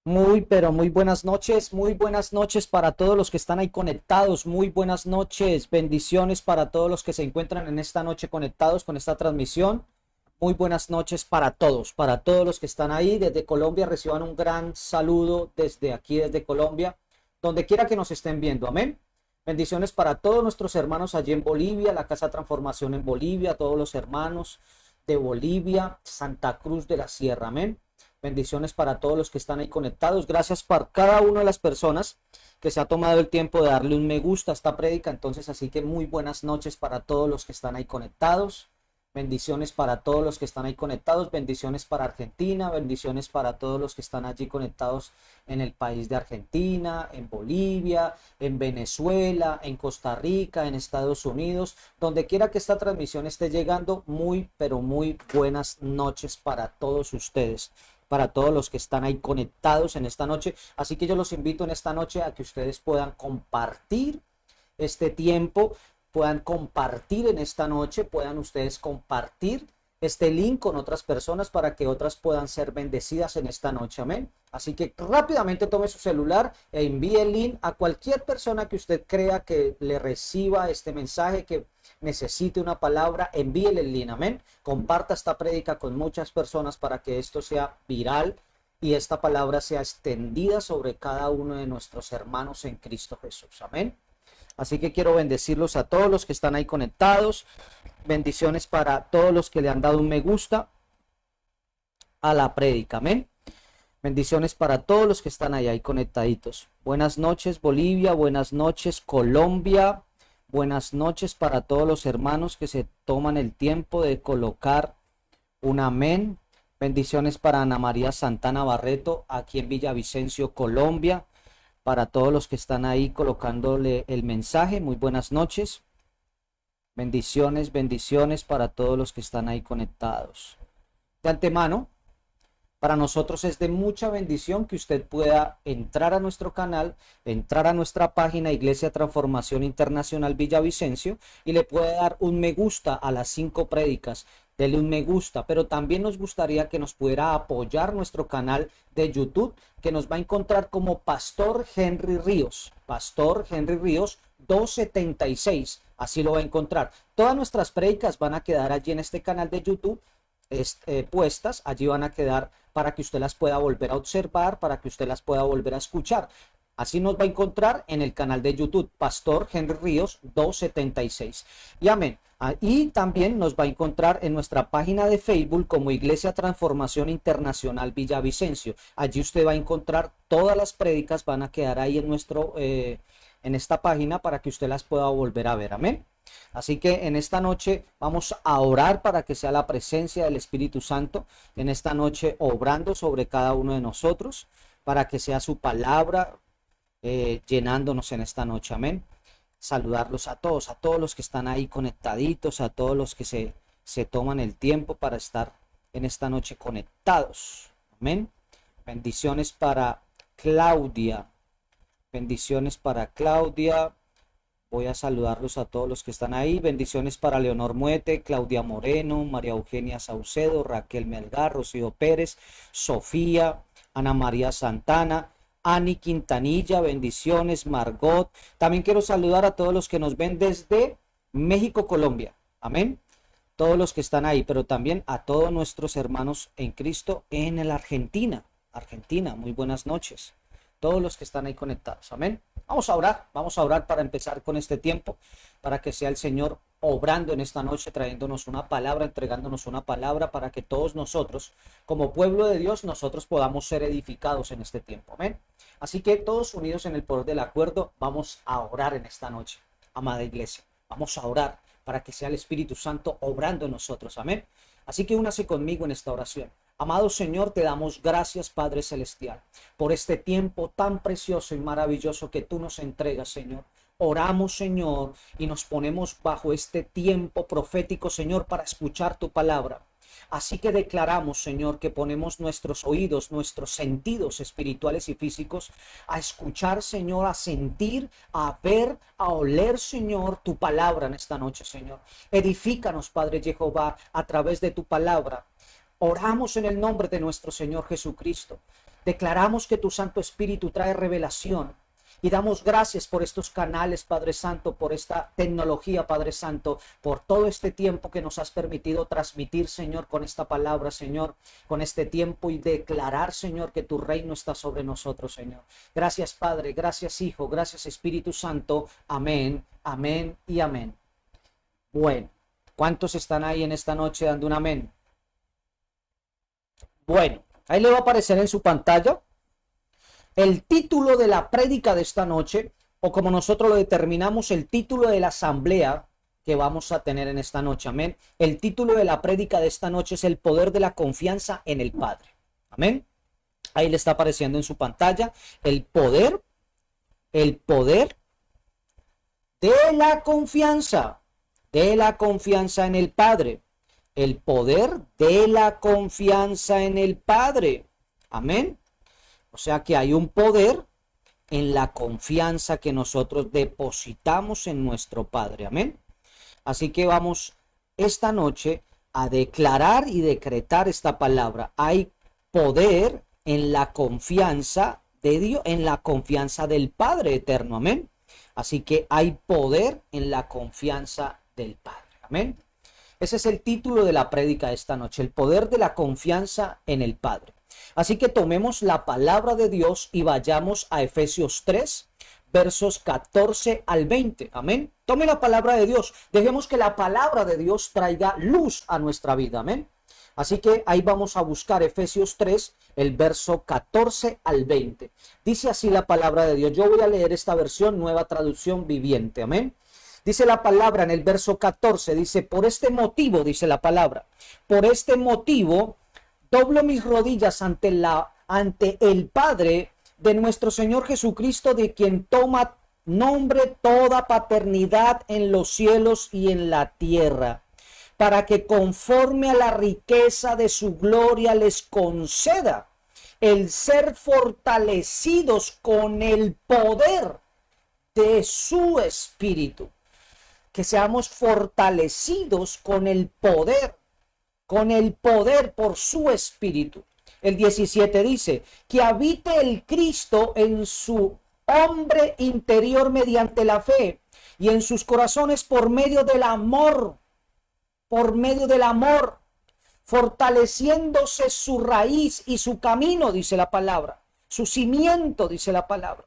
Muy, pero muy buenas noches para todos los que están ahí conectados, muy buenas noches, bendiciones para todos los que se encuentran en esta noche conectados con esta transmisión, muy buenas noches para todos los que están ahí desde Colombia, reciban un gran saludo desde aquí, desde Colombia, donde quiera que nos estén viendo, amén. Bendiciones para todos nuestros hermanos allí en Bolivia, la Casa Transformación en Bolivia, todos los hermanos de Bolivia, Santa Cruz de la Sierra, amén. Bendiciones para todos los que están ahí conectados. Gracias por cada una de las personas que se ha tomado el tiempo de darle un me gusta a esta prédica. Entonces, así que muy buenas noches para todos los que están ahí conectados. Bendiciones para todos los que están ahí conectados. Bendiciones para Argentina. Bendiciones para todos los que están allí conectados en el país de Argentina, en Bolivia, en Venezuela, en Costa Rica, en Estados Unidos. Donde quiera que esta transmisión esté llegando, muy, pero muy buenas noches para todos ustedes, para todos los que están ahí conectados en esta noche. Así que yo los invito en esta noche a que ustedes puedan compartir este tiempo, puedan compartir en esta noche, puedan ustedes compartir este link con otras personas para que otras puedan ser bendecidas en esta noche, amén. Así que rápidamente tome su celular e envíe el link a cualquier persona que usted crea que le reciba este mensaje, que necesite una palabra, envíele el link, amén. Comparta esta prédica con muchas personas para que esto sea viral y esta palabra sea extendida sobre cada uno de nuestros hermanos en Cristo Jesús, amén. Así que quiero bendecirlos a todos los que están ahí conectados. Bendiciones para todos los que le han dado un me gusta a la prédica. Amén. Bendiciones para todos los que están ahí conectaditos. Buenas noches Bolivia, buenas noches Colombia, buenas noches para todos los hermanos que se toman el tiempo de colocar un amén. Bendiciones para Ana María Santana Barreto, aquí en Villavicencio, Colombia. Para todos los que están ahí colocándole el mensaje, muy buenas noches. Bendiciones, bendiciones para todos los que están ahí conectados. De antemano, para nosotros es de mucha bendición que usted pueda entrar a nuestro canal, entrar a nuestra página Iglesia Transformación Internacional Villavicencio y le puede dar un me gusta a las 5 prédicas. Dele un me gusta, pero también nos gustaría que nos pudiera apoyar nuestro canal de YouTube, que nos va a encontrar como Pastor Henry Ríos. Pastor Henry Ríos 276, así lo va a encontrar. Todas nuestras prédicas van a quedar allí en este canal de YouTube puestas, allí van a quedar para que usted las pueda volver a observar, para que usted las pueda volver a escuchar. Así nos va a encontrar en el canal de YouTube, Pastor Henry Ríos 276. Y amén. Y también nos va a encontrar en nuestra página de Facebook como Iglesia Transformación Internacional Villavicencio. Allí usted va a encontrar todas las prédicas, van a quedar ahí en esta página para que usted las pueda volver a ver. Amén. Así que en esta noche vamos a orar para que sea la presencia del Espíritu Santo en esta noche obrando sobre cada uno de nosotros, para que sea su palabra llenándonos en esta noche. Amén. Saludarlos a todos los que están ahí conectaditos, a todos los que se toman el tiempo para estar en esta noche conectados. Amén. Bendiciones para Claudia. Bendiciones para Claudia. Voy a saludarlos a todos los que están ahí. Bendiciones para Leonor Muete, Claudia Moreno, María Eugenia Saucedo, Raquel Melgar, Rocío Pérez, Sofía, Ana María Santana, Ani Quintanilla, bendiciones, Margot. También quiero saludar a todos los que nos ven desde México, Colombia. Amén. Todos los que están ahí, pero también a todos nuestros hermanos en Cristo en la Argentina. Argentina, muy buenas noches. Todos los que están ahí conectados. Amén. Vamos a orar para empezar con este tiempo, para que sea el Señor obrando en esta noche, trayéndonos una palabra, entregándonos una palabra, para que todos nosotros, como pueblo de Dios, nosotros podamos ser edificados en este tiempo. Amén. Así que todos unidos en el poder del acuerdo, vamos a orar en esta noche, amada iglesia. Vamos a orar para que sea el Espíritu Santo obrando en nosotros. Amén. Así que únase conmigo en esta oración. Amado Señor, te damos gracias, Padre Celestial, por este tiempo tan precioso y maravilloso que tú nos entregas, Señor. Oramos, Señor, y nos ponemos bajo este tiempo profético, Señor, para escuchar tu palabra. Así que declaramos, Señor, que ponemos nuestros oídos, nuestros sentidos espirituales y físicos a escuchar, Señor, a sentir, a ver, a oler, Señor, tu palabra en esta noche, Señor. Edifícanos, Padre Jehová, a través de tu palabra. Oramos en el nombre de nuestro Señor Jesucristo. Declaramos que tu Santo Espíritu trae revelación. Y damos gracias por estos canales, Padre Santo, por esta tecnología, Padre Santo, por todo este tiempo que nos has permitido transmitir, Señor, con esta palabra, Señor, con este tiempo y declarar, Señor, que tu reino está sobre nosotros, Señor. Gracias, Padre, gracias, Hijo, gracias, Espíritu Santo. Amén, amén y amén. Bueno, ¿cuántos están ahí en esta noche dando un amén? Bueno, ahí le va a aparecer en su pantalla el título de la prédica de esta noche, o como nosotros lo determinamos, el título de la asamblea que vamos a tener en esta noche. Amén. El título de la prédica de esta noche es el poder de la confianza en el Padre. Amén. Ahí le está apareciendo en su pantalla el poder de la confianza en el Padre. El poder de la confianza en el Padre. Amén. O sea que hay un poder en la confianza que nosotros depositamos en nuestro Padre. Amén. Así que vamos esta noche a declarar y decretar esta palabra. Hay poder en la confianza de Dios, en la confianza del Padre eterno. Amén. Así que hay poder en la confianza del Padre. Amén. Ese es el título de la prédica de esta noche, el poder de la confianza en el Padre. Así que tomemos la palabra de Dios y vayamos a Efesios 3, versos 14 al 20. Amén. Tome la palabra de Dios. Dejemos que la palabra de Dios traiga luz a nuestra vida. Amén. Así que ahí vamos a buscar Efesios 3, el verso 14 al 20. Dice así la palabra de Dios. Yo voy a leer esta versión, Nueva Traducción Viviente. Amén. Dice la palabra en el verso 14, dice, por este motivo, dice la palabra, por este motivo, doblo mis rodillas ante el Padre de nuestro Señor Jesucristo, de quien toma nombre toda paternidad en los cielos y en la tierra, para que conforme a la riqueza de su gloria les conceda el ser fortalecidos con el poder de su Espíritu. Que seamos fortalecidos con el poder por su Espíritu. El 17 dice, que habite el Cristo en su hombre interior mediante la fe y en sus corazones por medio del amor, fortaleciéndose su raíz y su camino, dice la palabra, su cimiento, dice la palabra,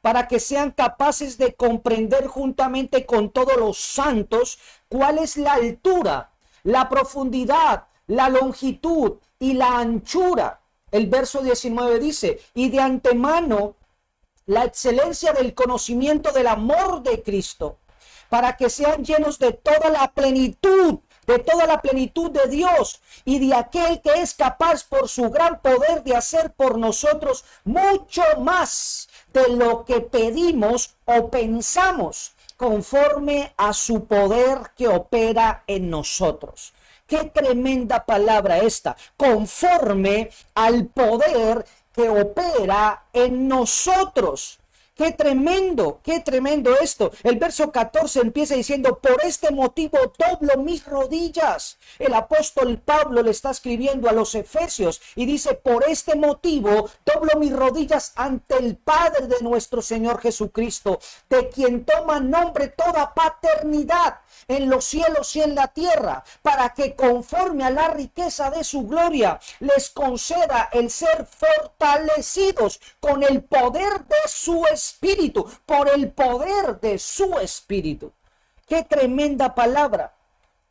para que sean capaces de comprender juntamente con todos los santos cuál es la altura, la profundidad, la longitud y la anchura. El verso 19 dice, y de antemano la excelencia del conocimiento del amor de Cristo, para que sean llenos de toda la plenitud de Dios y de aquel que es capaz por su gran poder de hacer por nosotros mucho más de lo que pedimos o pensamos, conforme a su poder que opera en nosotros. Qué tremenda palabra esta, conforme al poder que opera en nosotros. Qué tremendo esto. El verso 14 empieza diciendo, por este motivo doblo mis rodillas. El apóstol Pablo le está escribiendo a los Efesios y dice, por este motivo doblo mis rodillas ante el Padre de nuestro Señor Jesucristo, de quien toma nombre toda paternidad en los cielos y en la tierra, para que conforme a la riqueza de su gloria les conceda el ser fortalecidos con el poder de su Espíritu, por el poder de su Espíritu. Qué tremenda palabra,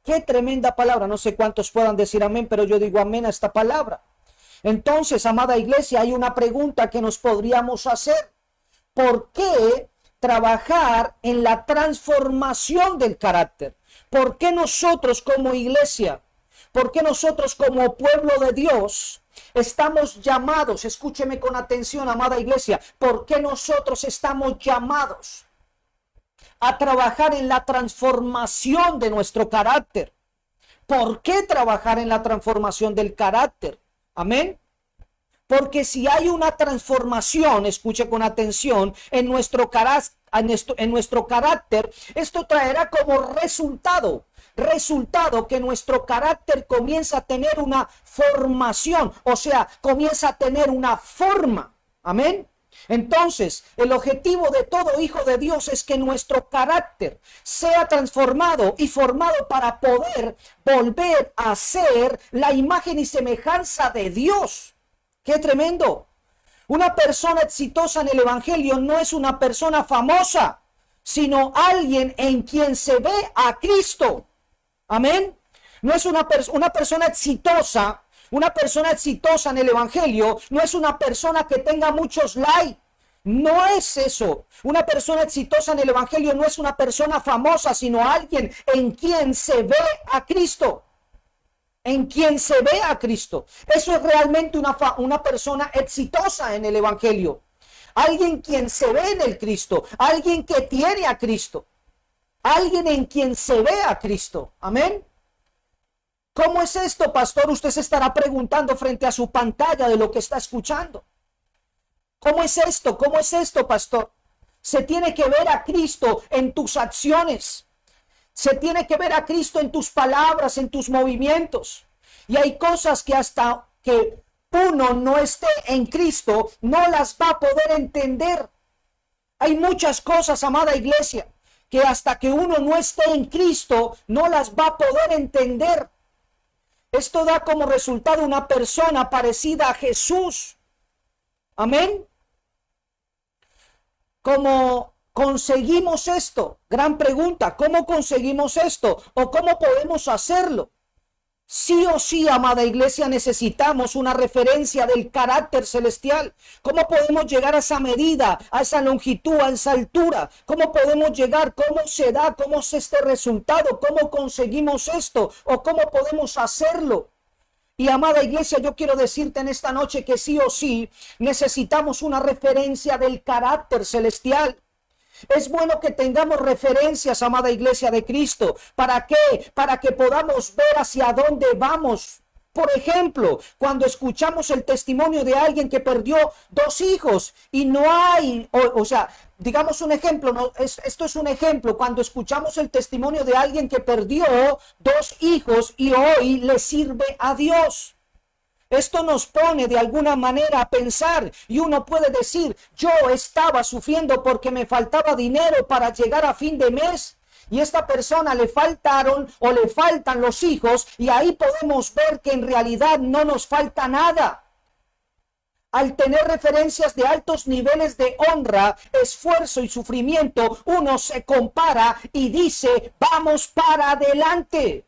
qué tremenda palabra. No sé cuántos puedan decir amén, pero yo digo amén a esta palabra. Entonces, amada iglesia, hay una pregunta que nos podríamos hacer. ¿Por qué trabajar en la transformación del carácter? ¿Por qué nosotros como iglesia, por qué nosotros como pueblo de Dios estamos llamados, escúcheme con atención, amada iglesia, por qué nosotros estamos llamados a trabajar en la transformación de nuestro carácter? ¿Por qué trabajar en la transformación del carácter? Amén. Porque si hay una transformación, escuche con atención, en nuestro carácter, esto traerá como resultado resultado que nuestro carácter comienza a tener una formación, o sea, comienza a tener una forma. Amén. Entonces, el objetivo de todo hijo de Dios es que nuestro carácter sea transformado y formado para poder volver a ser la imagen y semejanza de Dios. ¡Qué tremendo! Una persona exitosa en el evangelio no es una persona famosa, sino alguien en quien se ve a Cristo. Amén. No es una persona exitosa. Una persona exitosa en el evangelio no es una persona que tenga muchos likes. No es eso. Una persona exitosa en el evangelio no es una persona famosa, sino alguien en quien se ve a Cristo. En quien se ve a Cristo. Eso es realmente una persona exitosa en el evangelio. Alguien quien se ve en el Cristo. Alguien que tiene a Cristo. Alguien en quien se ve a Cristo. Amén. ¿Cómo es esto, pastor? Usted se estará preguntando frente a su pantalla de lo que está escuchando. ¿Cómo es esto? ¿Cómo es esto, pastor? Se tiene que ver a Cristo en tus acciones. Se tiene que ver a Cristo en tus palabras, en tus movimientos. Y hay cosas que hasta que uno no esté en Cristo, no las va a poder entender. Hay muchas cosas, amada iglesia, que hasta que uno no esté en Cristo, no las va a poder entender. Esto da como resultado una persona parecida a Jesús. Amén. ¿Cómo conseguimos esto? Gran pregunta. ¿Cómo conseguimos esto? ¿O cómo podemos hacerlo? Sí o sí, amada iglesia, necesitamos una referencia del carácter celestial. ¿Cómo podemos llegar a esa medida, a esa longitud, a esa altura? ¿Cómo podemos llegar? ¿Cómo se da? ¿Cómo es este resultado? ¿Cómo conseguimos esto? ¿O cómo podemos hacerlo? Y amada iglesia, yo quiero decirte en esta noche que sí o sí necesitamos una referencia del carácter celestial. Es bueno que tengamos referencias, amada iglesia de Cristo. ¿Para qué? Para que podamos ver hacia dónde vamos. Por ejemplo, cuando escuchamos el testimonio de alguien que perdió 2 hijos y no hay, o sea, digamos un ejemplo, esto es un ejemplo, cuando escuchamos el testimonio de alguien que perdió 2 hijos y hoy le sirve a Dios. Esto nos pone de alguna manera a pensar y uno puede decir, yo estaba sufriendo porque me faltaba dinero para llegar a fin de mes y a esta persona le faltaron o le faltan los hijos y ahí podemos ver que en realidad no nos falta nada. Al tener referencias de altos niveles de honra, esfuerzo y sufrimiento, uno se compara y dice, vamos para adelante,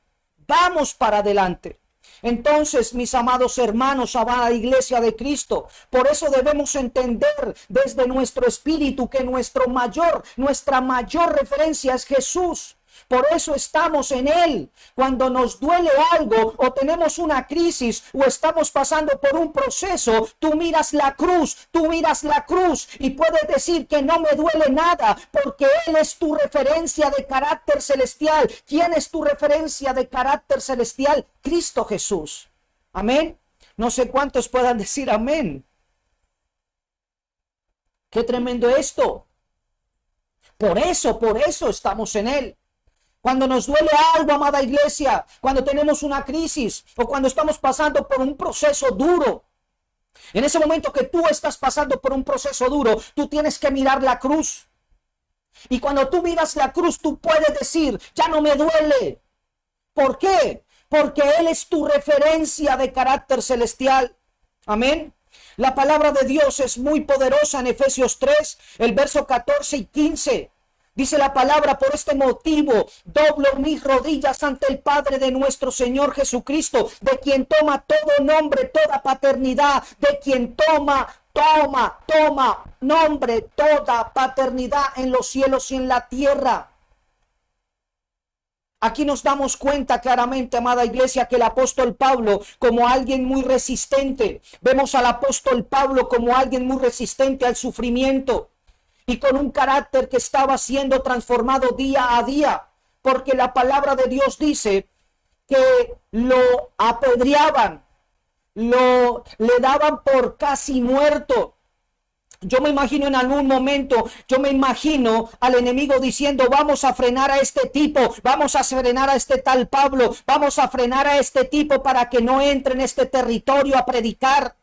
vamos para adelante. Entonces, mis amados hermanos, amada iglesia de Cristo, por eso debemos entender desde nuestro espíritu que nuestra mayor referencia es Jesús. Por eso estamos en Él. Cuando nos duele algo o tenemos una crisis o estamos pasando por un proceso, tú miras la cruz y puedes decir que no me duele nada porque Él es tu referencia de carácter celestial. ¿Quién es tu referencia de carácter celestial? Cristo Jesús. Amén. No sé cuántos puedan decir amén. Qué tremendo esto. Por eso estamos en Él. Cuando nos duele algo, amada iglesia, cuando tenemos una crisis o cuando estamos pasando por un proceso duro, en ese momento que tú estás pasando por un proceso duro, tú tienes que mirar la cruz. Y cuando tú miras la cruz, tú puedes decir, ya no me duele. ¿Por qué? Porque Él es tu referencia de carácter celestial. Amén. La palabra de Dios es muy poderosa en Efesios 3, el verso 14 y 15. Dice la palabra, por este motivo doblo mis rodillas ante el Padre de nuestro Señor Jesucristo, de quien toma todo nombre, toda paternidad, de quien toma nombre, toda paternidad en los cielos y en la tierra. Aquí nos damos cuenta claramente, amada iglesia, que el apóstol Pablo, como alguien muy resistente, vemos al apóstol Pablo como alguien muy resistente al sufrimiento. Y con un carácter que estaba siendo transformado día a día, porque la palabra de Dios dice que lo apedreaban, le daban por casi muerto. Yo me imagino en algún momento, yo me imagino al enemigo diciendo, vamos a frenar a este tipo, vamos a frenar a este tal Pablo, vamos a frenar a este tipo para que no entre en este territorio a predicar.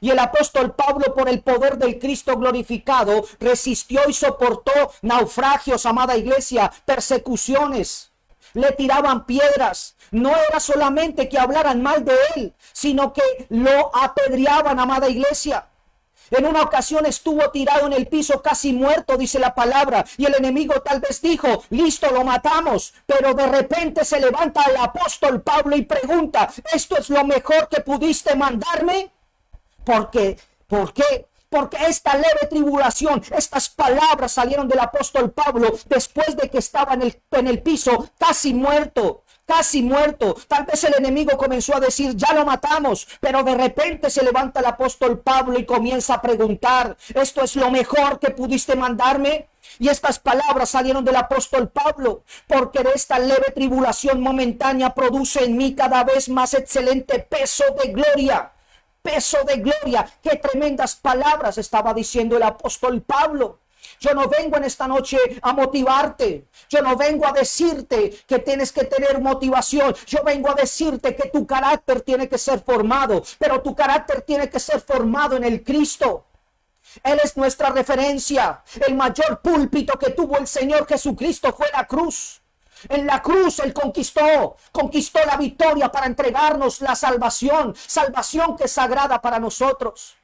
Y el apóstol Pablo, por el poder del Cristo glorificado, resistió y soportó naufragios, amada iglesia, persecuciones. Le tiraban piedras. No era solamente que hablaran mal de él, sino que lo apedreaban, amada iglesia. En una ocasión estuvo tirado en el piso casi muerto, dice la palabra, y el enemigo tal vez dijo, listo, lo matamos, pero de repente se levanta el apóstol Pablo y pregunta, ¿esto es lo mejor que pudiste mandarme? ¿Por qué? Porque esta leve tribulación, estas palabras salieron del apóstol Pablo después de que estaba en el piso casi muerto. Casi muerto. Tal vez el enemigo comenzó a decir, ya lo matamos, pero de repente se levanta el apóstol Pablo y comienza a preguntar, ¿esto es lo mejor que pudiste mandarme? Y estas palabras salieron del apóstol Pablo, porque de esta leve tribulación momentánea produce en mí cada vez más excelente peso de gloria. Peso de gloria. Qué tremendas palabras estaba diciendo el apóstol Pablo. Yo no vengo en esta noche a motivarte. Yo no vengo a decirte que tienes que tener motivación. Yo vengo a decirte que tu carácter tiene que ser formado, pero tu carácter tiene que ser formado en el Cristo. Él es nuestra referencia. El mayor púlpito que tuvo el Señor Jesucristo fue la cruz. En la cruz Él conquistó la victoria para entregarnos la salvación que es sagrada para nosotros.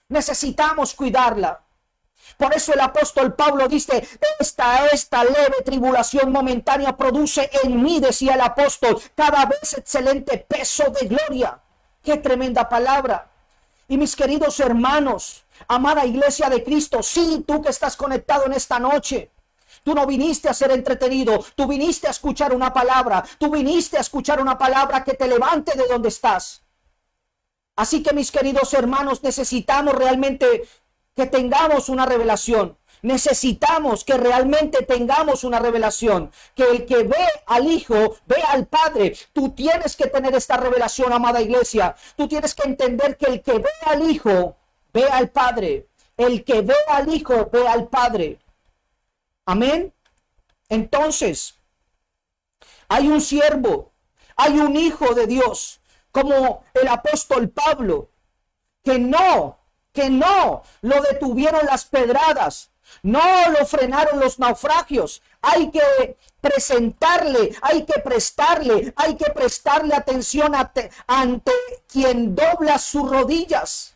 Necesitamos cuidarla. Por eso el apóstol Pablo dice, esta leve tribulación momentánea produce en mí, decía el apóstol, cada vez excelente peso de gloria. Qué tremenda palabra. Y mis queridos hermanos, amada iglesia de Cristo, sí, tú que estás conectado en esta noche, tú no viniste a ser entretenido, tú viniste a escuchar una palabra, que te levante de donde estás. Así que mis queridos hermanos, necesitamos realmente que tengamos una revelación. Necesitamos que realmente tengamos una revelación. Que el que ve al Hijo, ve al Padre. Tú tienes que tener esta revelación, amada iglesia. Tú tienes que entender que el que ve al Hijo, ve al Padre. El que ve al Hijo, ve al Padre. Amén. Entonces, hay un siervo, hay un hijo de Dios, como el apóstol Pablo, que no lo detuvieron las pedradas, no lo frenaron los naufragios. Hay que prestarle atención ante quien dobla sus rodillas.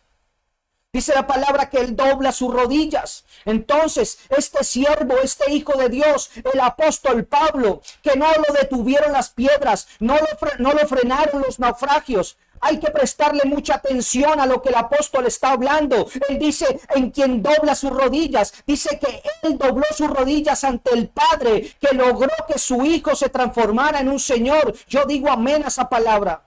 Dice la palabra que Él dobla sus rodillas. Entonces, este siervo, este hijo de Dios, el apóstol Pablo, que no lo detuvieron las piedras, no lo frenaron los naufragios. Hay que prestarle mucha atención a lo que el apóstol está hablando. Él dice, en quien dobla sus rodillas. Dice que Él dobló sus rodillas ante el Padre, que logró que su hijo se transformara en un Señor. Yo digo amén a esa palabra.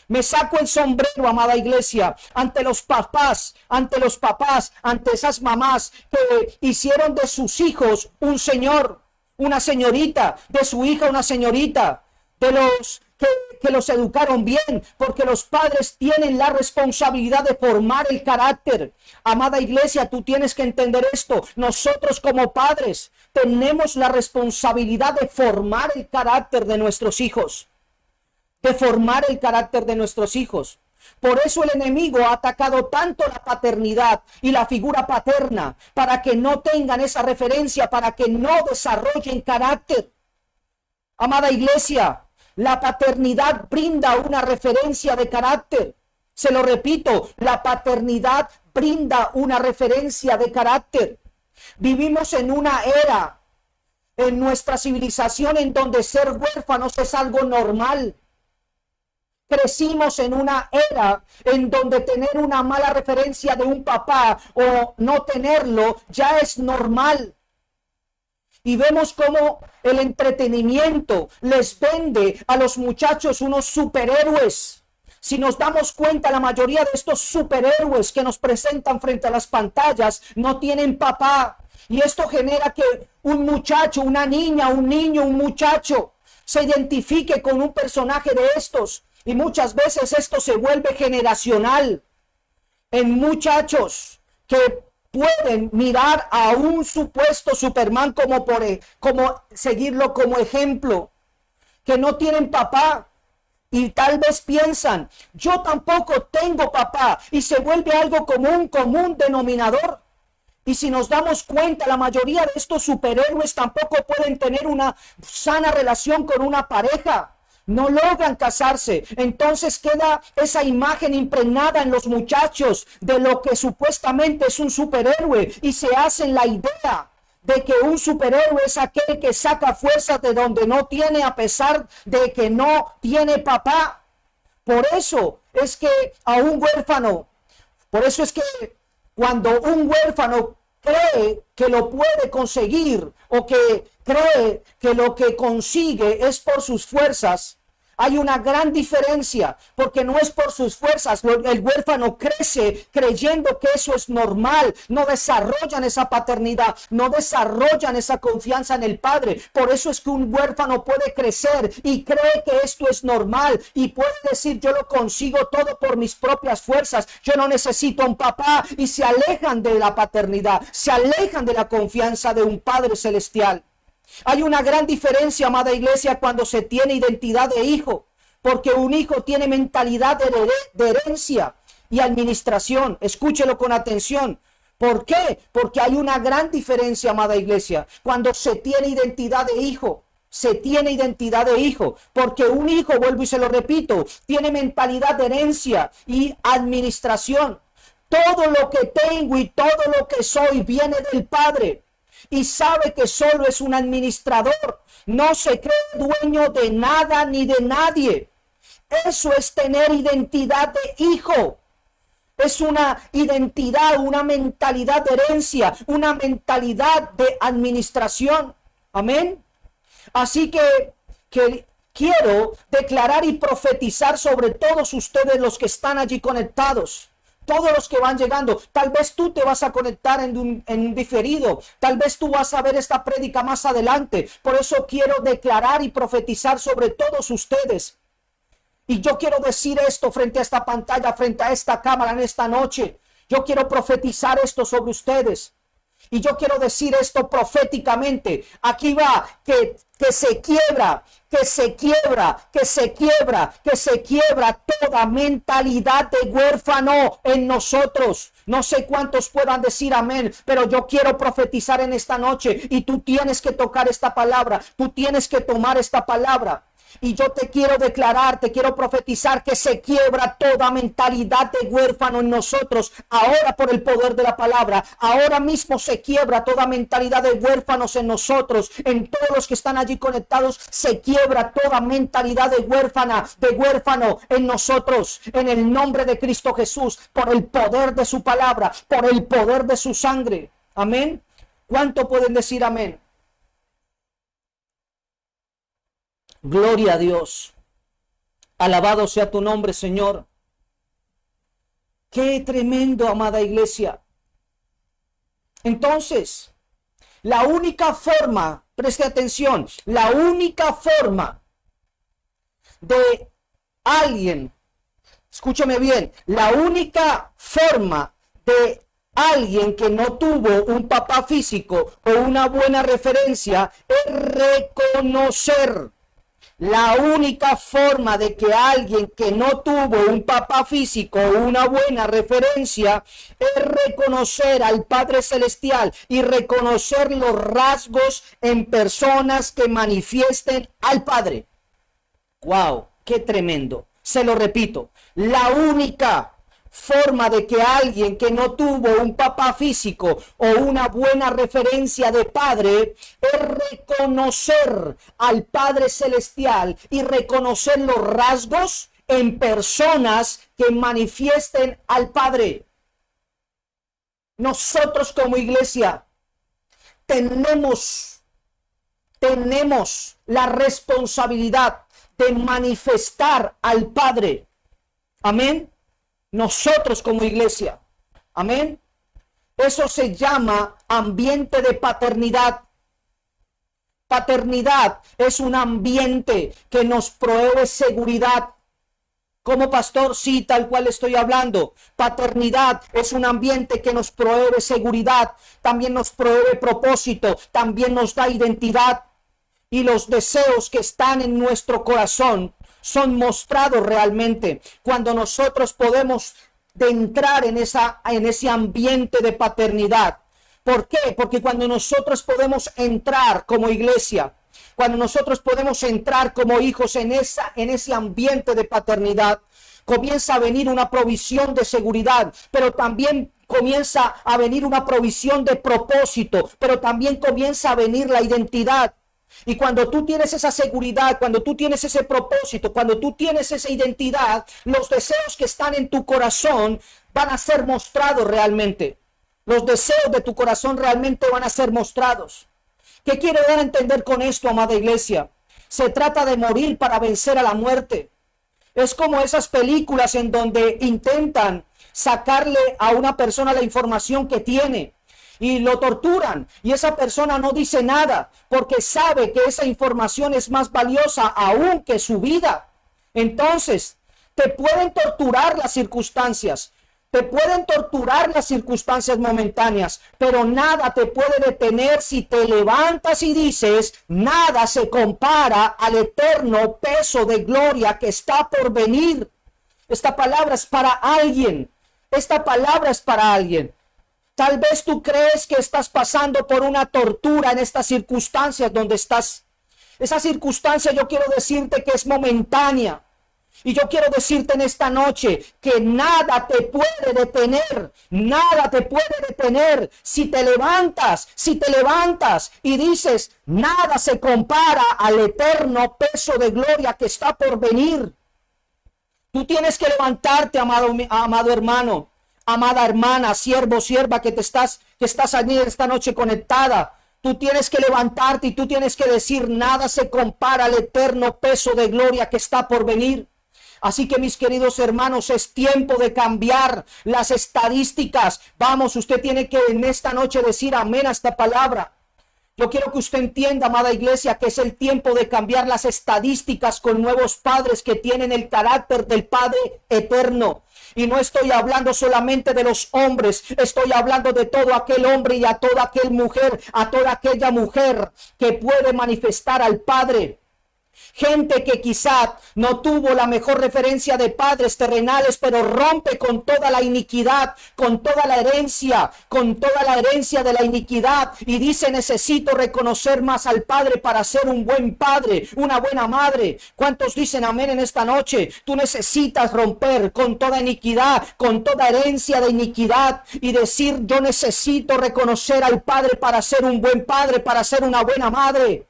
Me saco el sombrero, amada iglesia, ante los papás, ante esas mamás que hicieron de sus hijos un señor, una señorita, de su hija una señorita, de los que los educaron bien, porque los padres tienen la responsabilidad de formar el carácter. Amada iglesia, tú tienes que entender esto. Nosotros como padres tenemos la responsabilidad de formar el carácter de nuestros hijos. Por eso el enemigo ha atacado tanto la paternidad y la figura paterna, para que no tengan esa referencia, para que no desarrollen carácter. Amada iglesia, la paternidad brinda una referencia de carácter. Se lo repito, la paternidad brinda una referencia de carácter. Vivimos en una era, en nuestra civilización, en donde ser huérfanos es algo normal. Crecimos en una era en donde tener una mala referencia de un papá o no tenerlo ya es normal. Y vemos cómo el entretenimiento les vende a los muchachos unos superhéroes. Si nos damos cuenta, la mayoría de estos superhéroes que nos presentan frente a las pantallas no tienen papá. Y esto genera que un muchacho, una niña, un niño, un muchacho se identifique con un personaje de estos. Y muchas veces esto se vuelve generacional. en muchachos que pueden mirar a un supuesto Superman como seguirlo como ejemplo, que no tienen papá y tal vez piensan, yo tampoco tengo papá, y se vuelve algo como un común denominador. Y si nos damos cuenta, la mayoría de estos superhéroes tampoco pueden tener una sana relación con una pareja. No logran casarse. Entonces queda esa imagen impregnada en los muchachos de lo que supuestamente es un superhéroe, y se hacen la idea de que un superhéroe es aquel que saca fuerzas de donde no tiene, a pesar de que no tiene papá. Por eso es que a un huérfano, por eso es que cuando un huérfano cree que lo puede conseguir, o que cree que lo que consigue es por sus fuerzas, hay una gran diferencia, porque no es por sus fuerzas. El huérfano crece creyendo que eso es normal. No desarrollan esa paternidad, no desarrollan esa confianza en el padre. Por eso es que un huérfano puede crecer y cree que esto es normal, y puede decir, yo lo consigo todo por mis propias fuerzas, yo no necesito un papá, y se alejan de la paternidad, se alejan de la confianza de un Padre celestial. Hay una gran diferencia, amada iglesia, cuando se tiene identidad de hijo, porque un hijo tiene mentalidad de herencia y administración. Escúchelo con atención. ¿Por qué? Porque hay una gran diferencia, amada iglesia, cuando se tiene identidad de hijo. Se tiene identidad de hijo, porque un hijo, vuelvo y se lo repito, tiene mentalidad de herencia y administración. Todo lo que tengo y todo lo que soy viene del Padre, y sabe que solo es un administrador. No se cree dueño de nada ni de nadie. Eso es tener identidad de hijo. Es una identidad, una mentalidad de herencia, una mentalidad de administración. Amén. Así que quiero declarar y profetizar sobre todos ustedes, los que están allí conectados, todos los que van llegando. Tal vez tú te vas a conectar en un diferido, tal vez tú vas a ver esta prédica más adelante. Por eso quiero declarar y profetizar sobre todos ustedes. Y yo quiero decir esto frente a esta pantalla, frente a esta cámara en esta noche. Yo quiero profetizar esto sobre ustedes. Y yo quiero decir esto proféticamente. Aquí va, que se quiebra, que se quiebra, que se quiebra, que se quiebra toda mentalidad de huérfano en nosotros. No sé cuántos puedan decir amén, pero yo quiero profetizar en esta noche, y tú tienes que tocar esta palabra, tú tienes que tomar esta palabra. Y yo te quiero declarar, te quiero profetizar que se quiebra toda mentalidad de huérfano en nosotros. Ahora, por el poder de la palabra, ahora mismo se quiebra toda mentalidad de huérfanos en nosotros. En todos los que están allí conectados, se quiebra toda mentalidad de huérfano en nosotros. En el nombre de Cristo Jesús, por el poder de su palabra, por el poder de su sangre. Amén. ¿Cuánto pueden decir amén? Gloria a Dios. Alabado sea tu nombre, Señor. Qué tremendo, amada iglesia. Entonces, la única forma, preste atención, la única forma de alguien, escúchame bien, la única forma de alguien que no tuvo un papá físico o una buena referencia es reconocer. La única forma de que alguien que no tuvo un papá físico o una buena referencia es reconocer al Padre Celestial y reconocer los rasgos en personas que manifiesten al Padre. ¡Wow! ¡Qué tremendo! Se lo repito, la única forma de que alguien que no tuvo un papá físico o una buena referencia de padre es reconocer al Padre Celestial y reconocer los rasgos en personas que manifiesten al Padre. Nosotros como iglesia tenemos la responsabilidad de manifestar al Padre. Amén. Nosotros como iglesia. Amén. Eso se llama ambiente de paternidad. Paternidad es un ambiente que nos provee seguridad. Como pastor, sí, tal cual estoy hablando. Paternidad es un ambiente que nos provee seguridad, también nos provee propósito, también nos da identidad. Y los deseos que están en nuestro corazón son mostrados realmente cuando nosotros podemos de entrar en ese ambiente de paternidad. ¿Por qué? Porque cuando nosotros podemos entrar como iglesia, cuando nosotros podemos entrar como hijos en ese ambiente de paternidad, comienza a venir una provisión de seguridad, pero también comienza a venir una provisión de propósito, pero también comienza a venir la identidad. Y cuando tú tienes esa seguridad, cuando tú tienes ese propósito, cuando tú tienes esa identidad, los deseos que están en tu corazón van a ser mostrados realmente. Los deseos de tu corazón realmente van a ser mostrados. ¿Qué quiero dar a entender con esto, amada iglesia? Se trata de morir para vencer a la muerte. Es como esas películas en donde intentan sacarle a una persona la información que tiene y lo torturan, y esa persona no dice nada porque sabe que esa información es más valiosa aún que su vida. Entonces, te pueden torturar las circunstancias, momentáneas, pero nada te puede detener si te levantas y dices, nada se compara al eterno peso de gloria que está por venir. Esta palabra es para alguien. Esta palabra es para alguien. Tal vez tú crees que estás pasando por una tortura en estas circunstancias donde estás. Esa circunstancia yo quiero decirte que es momentánea. Y yo quiero decirte en esta noche que nada te puede detener, nada te puede detener si te levantas y dices, nada se compara al eterno peso de gloria que está por venir. Tú tienes que levantarte, amado hermano, amada hermana, siervo, sierva que estás allí esta noche conectada. Tú tienes que levantarte y tú tienes que decir, nada se compara al eterno peso de gloria que está por venir. Así que mis queridos hermanos, es tiempo de cambiar las estadísticas. Vamos, usted tiene que en esta noche decir amén a esta palabra. Yo quiero que usted entienda, amada iglesia, que es el tiempo de cambiar las estadísticas con nuevos padres que tienen el carácter del Padre eterno. Y no estoy hablando solamente de los hombres, estoy hablando de todo aquel hombre y a toda aquella mujer que puede manifestar al Padre. Gente que quizá no tuvo la mejor referencia de padres terrenales, pero rompe con toda la iniquidad, con toda la herencia de la iniquidad y dice, necesito reconocer más al Padre para ser un buen padre, una buena madre. ¿Cuántos dicen amén en esta noche? Tú necesitas romper con toda iniquidad, con toda herencia de iniquidad y decir, yo necesito reconocer al Padre para ser un buen padre, para ser una buena madre.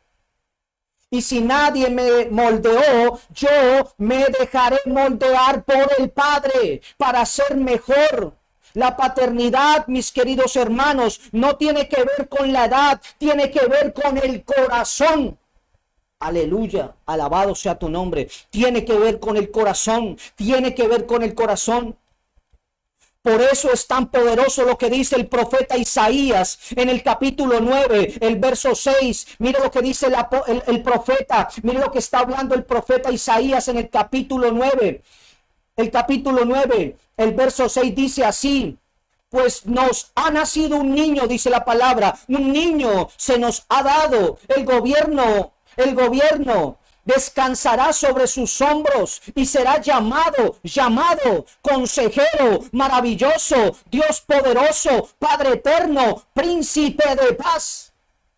Y si nadie me moldeó, yo me dejaré moldear por el Padre para ser mejor. La paternidad, mis queridos hermanos, no tiene que ver con la edad, tiene que ver con el corazón. Aleluya, alabado sea tu nombre. Tiene que ver con el corazón, tiene que ver con el corazón. Por eso es tan poderoso lo que dice el profeta Isaías en el capítulo 9, el verso 6. Mire lo que dice el profeta, mire lo que está hablando el profeta Isaías en el capítulo 9. El capítulo 9, el verso 6 dice así. Pues nos ha nacido un niño, dice la palabra, un niño se nos ha dado. El gobierno descansará sobre sus hombros y será llamado consejero, maravilloso, Dios poderoso, Padre eterno, príncipe de paz.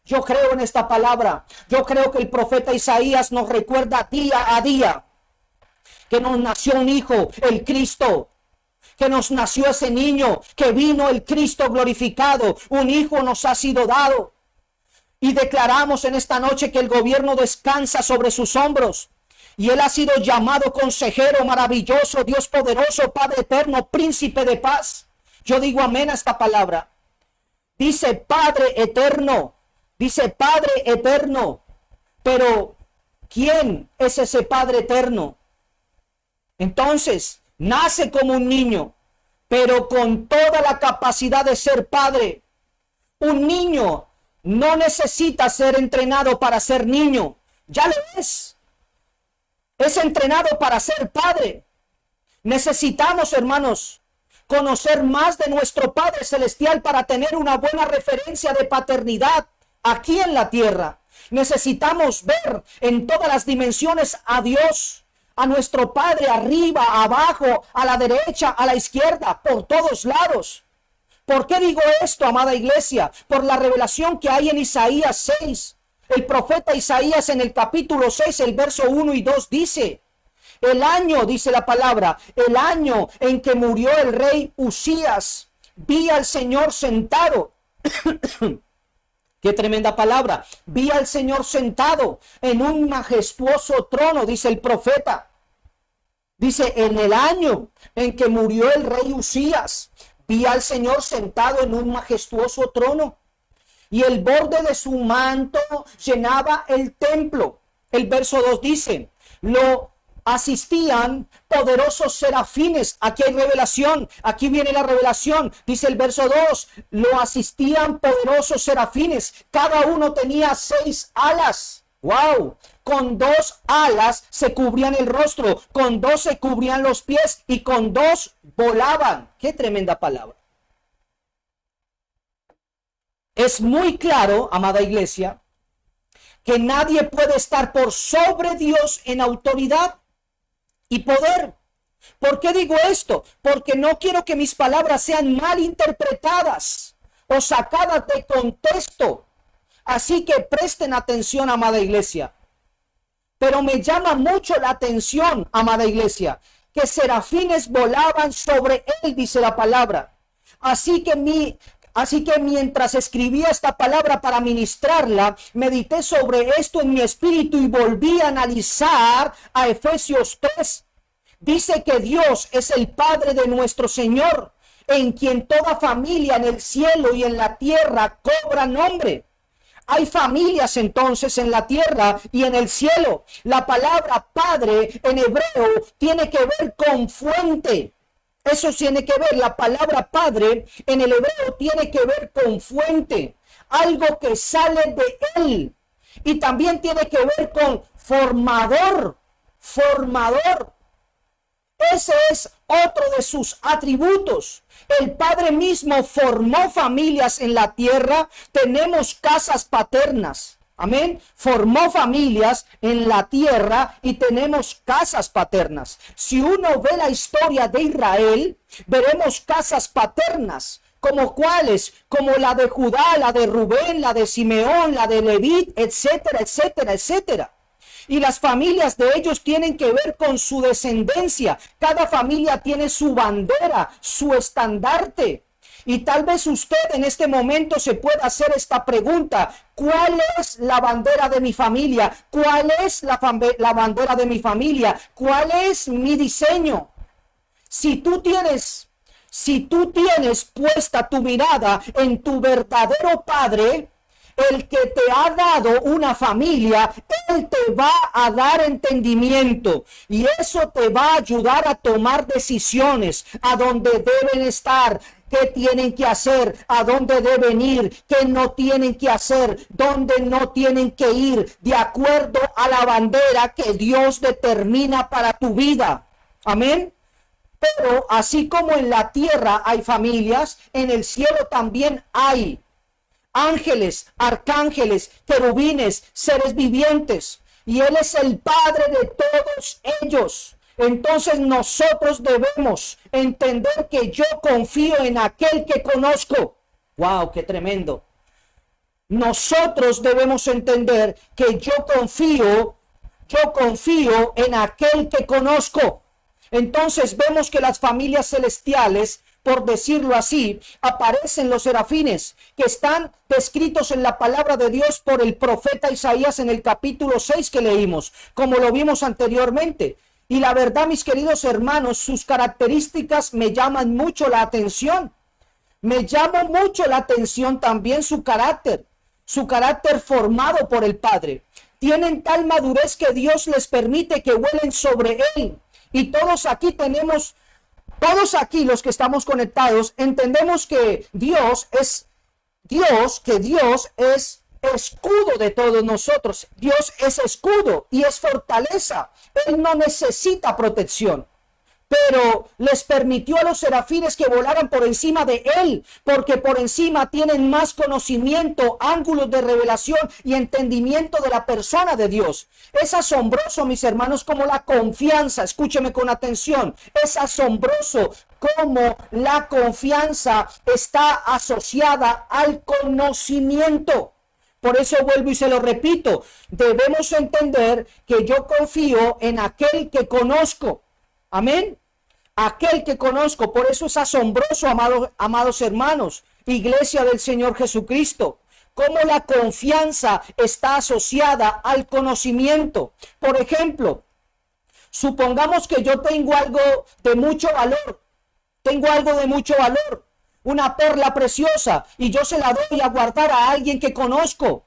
Yo creo en esta palabra. Yo creo que el profeta Isaías nos recuerda día a día que nos nació un hijo, el Cristo. Que nos nació ese niño, que vino el Cristo glorificado. Un hijo nos ha sido dado. Y declaramos en esta noche que el gobierno descansa sobre sus hombros. Y él ha sido llamado consejero maravilloso, Dios poderoso, Padre eterno, príncipe de paz. Yo digo amén a esta palabra. Dice Padre eterno. Dice Padre eterno. Pero, ¿quién es ese Padre eterno? Entonces, nace como un niño, pero con toda la capacidad de ser padre. Un niño no necesita ser entrenado para ser niño. Ya lo es. Es entrenado para ser padre. Necesitamos, hermanos, conocer más de nuestro Padre Celestial para tener una buena referencia de paternidad aquí en la tierra. Necesitamos ver en todas las dimensiones a Dios, a nuestro Padre, arriba, abajo, a la derecha, a la izquierda, por todos lados. ¿Por qué digo esto, amada iglesia? Por la revelación que hay en Isaías 6. El profeta Isaías en el capítulo 6, el verso 1 y 2 dice: el año, dice la palabra, el año en que murió el rey Usías, vi al Señor sentado. Qué tremenda palabra. Vi al Señor sentado en un majestuoso trono, dice el profeta. Dice, en el año en que murió el rey Usías, vi al Señor sentado en un majestuoso trono, y el borde de su manto llenaba el templo. El verso 2 dice, lo asistían poderosos serafines. Aquí hay revelación, aquí viene la revelación. Dice el verso 2, lo asistían poderosos serafines. Cada uno tenía 6 alas. ¡Wow! Con 2 alas se cubrían el rostro, con 2 se cubrían los pies y con 2 volaban. ¡Qué tremenda palabra! Es muy claro, amada iglesia, que nadie puede estar por sobre Dios en autoridad y poder. ¿Por qué digo esto? Porque no quiero que mis palabras sean mal interpretadas o sacadas de contexto. Así que presten atención, amada iglesia. Pero me llama mucho la atención, amada iglesia, que serafines volaban sobre él, dice la palabra. Así que mientras escribía esta palabra para ministrarla, medité sobre esto en mi espíritu y volví a analizar a Efesios 3. Dice que Dios es el Padre de nuestro Señor, en quien toda familia en el cielo y en la tierra cobra nombre. Hay familias entonces en la tierra y en el cielo. La palabra Padre en hebreo tiene que ver con fuente. Eso tiene que ver, la palabra Padre en el hebreo tiene que ver con fuente, algo que sale de él. Y también tiene que ver con formador, formador. Ese es otro de sus atributos. El Padre mismo formó familias en la tierra. Tenemos casas paternas. Amén. Formó familias en la tierra y tenemos casas paternas. Si uno ve la historia de Israel, veremos casas paternas. ¿Como cuáles? Como la de Judá, la de Rubén, la de Simeón, la de Leví, etcétera, etcétera, etcétera. Y las familias de ellos tienen que ver con su descendencia. Cada familia tiene su bandera, su estandarte. Y tal vez usted en este momento se pueda hacer esta pregunta: ¿cuál es la bandera de mi familia? ¿Cuál es la bandera de mi familia? ¿Cuál es mi diseño? Si tú tienes puesta tu mirada en tu verdadero Padre, el que te ha dado una familia, él te va a dar entendimiento y eso te va a ayudar a tomar decisiones, a dónde deben estar, qué tienen que hacer, a dónde deben ir, qué no tienen que hacer, dónde no tienen que ir, de acuerdo a la bandera que Dios determina para tu vida. Amén. Pero así como en la tierra hay familias, en el cielo también hay ángeles, arcángeles, querubines, seres vivientes. Y Él es el Padre de todos ellos. Entonces nosotros debemos entender que yo confío en aquel que conozco. ¡Wow! ¡Qué tremendo! Nosotros debemos entender que yo confío en aquel que conozco. Entonces vemos que las familias celestiales, por decirlo así, aparecen los serafines que están descritos en la palabra de Dios por el profeta Isaías en el capítulo 6 que leímos, como lo vimos anteriormente. Y la verdad, mis queridos hermanos, sus características me llaman mucho la atención. Me llama mucho la atención también su carácter formado por el Padre. Tienen tal madurez que Dios les permite que vuelen sobre él. Y todos aquí los que estamos conectados, entendemos que Dios es escudo de todos nosotros. Dios es escudo y es fortaleza. Él no necesita protección. pero les permitió a los serafines que volaran por encima de él, porque por encima tienen más conocimiento, ángulos de revelación y entendimiento de la persona de Dios. Es asombroso, mis hermanos, como la confianza, escúcheme con atención, es asombroso cómo la confianza está asociada al conocimiento. Por eso vuelvo y se lo repito, debemos entender que yo confío en aquel que conozco. Amén. Aquel que conozco. Por eso es asombroso, amados hermanos, iglesia del Señor Jesucristo, cómo la confianza está asociada al conocimiento. Por ejemplo, supongamos que yo tengo algo de mucho valor. Tengo algo de mucho valor, una perla preciosa, y yo se la doy a guardar a alguien que conozco,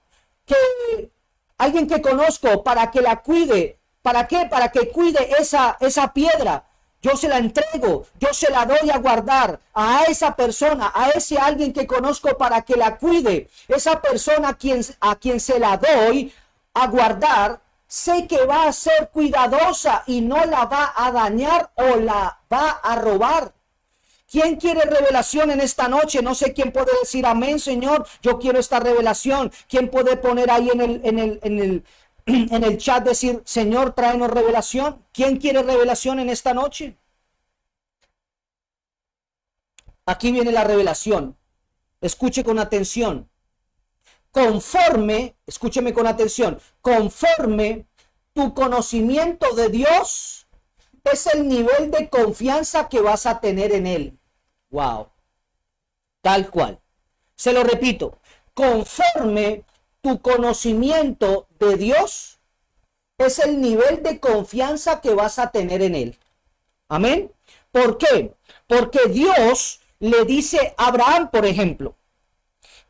para que la cuide. ¿Para qué? Para que cuide esa piedra. Yo se la entrego, yo se la doy a guardar a esa persona, a ese alguien que conozco para que la cuide. Esa persona a quien se la doy a guardar, sé que va a ser cuidadosa y no la va a dañar o la va a robar. ¿Quién quiere revelación en esta noche? No sé quién puede decir amén, Señor. Yo quiero esta revelación. ¿Quién puede poner ahí en el chat decir, Señor, tráenos revelación? ¿Quién quiere revelación en esta noche? Aquí viene la revelación. Escuche con atención. Escúcheme con atención, conforme tu conocimiento de Dios es el nivel de confianza que vas a tener en Él. Wow. Tal cual. Se lo repito. Conforme tu conocimiento de Dios es el nivel de confianza que vas a tener en Él. Amén. ¿Por qué? Porque Dios le dice a Abraham, por ejemplo,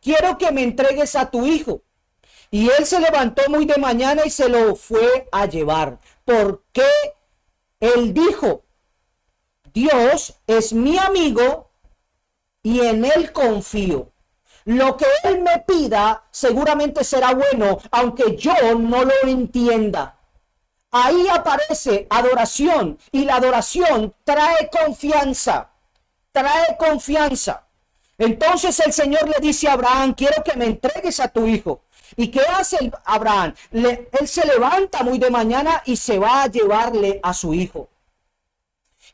quiero que me entregues a tu hijo. Y él se levantó muy de mañana y se lo fue a llevar. Porque él dijo, Dios es mi amigo y en él confío. Lo que él me pida seguramente será bueno, aunque yo no lo entienda. Ahí aparece adoración y la adoración trae confianza. Trae confianza. Entonces el Señor le dice a Abraham, quiero que me entregues a tu hijo. ¿Y qué hace Abraham? Él se levanta muy de mañana y se va a llevarle a su hijo.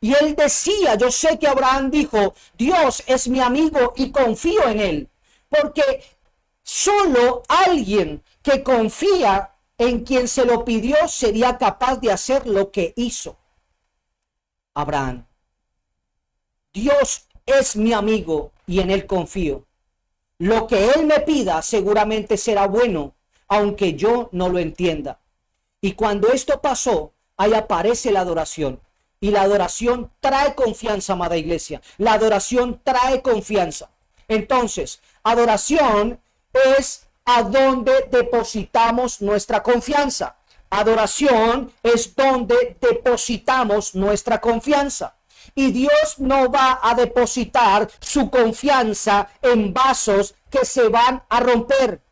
Y él decía, yo sé que Abraham dijo, Dios es mi amigo y confío en él. Porque solo alguien que confía en quien se lo pidió sería capaz de hacer lo que hizo Abraham. Dios es mi amigo y en él confío. Lo que él me pida seguramente será bueno, aunque yo no lo entienda. Y cuando esto pasó, ahí aparece la adoración. Y la adoración trae confianza, amada iglesia. La adoración trae confianza. Entonces, adoración es a donde depositamos nuestra confianza. Adoración es donde depositamos nuestra confianza. Y Dios no va a depositar su confianza en vasos que se van a romper.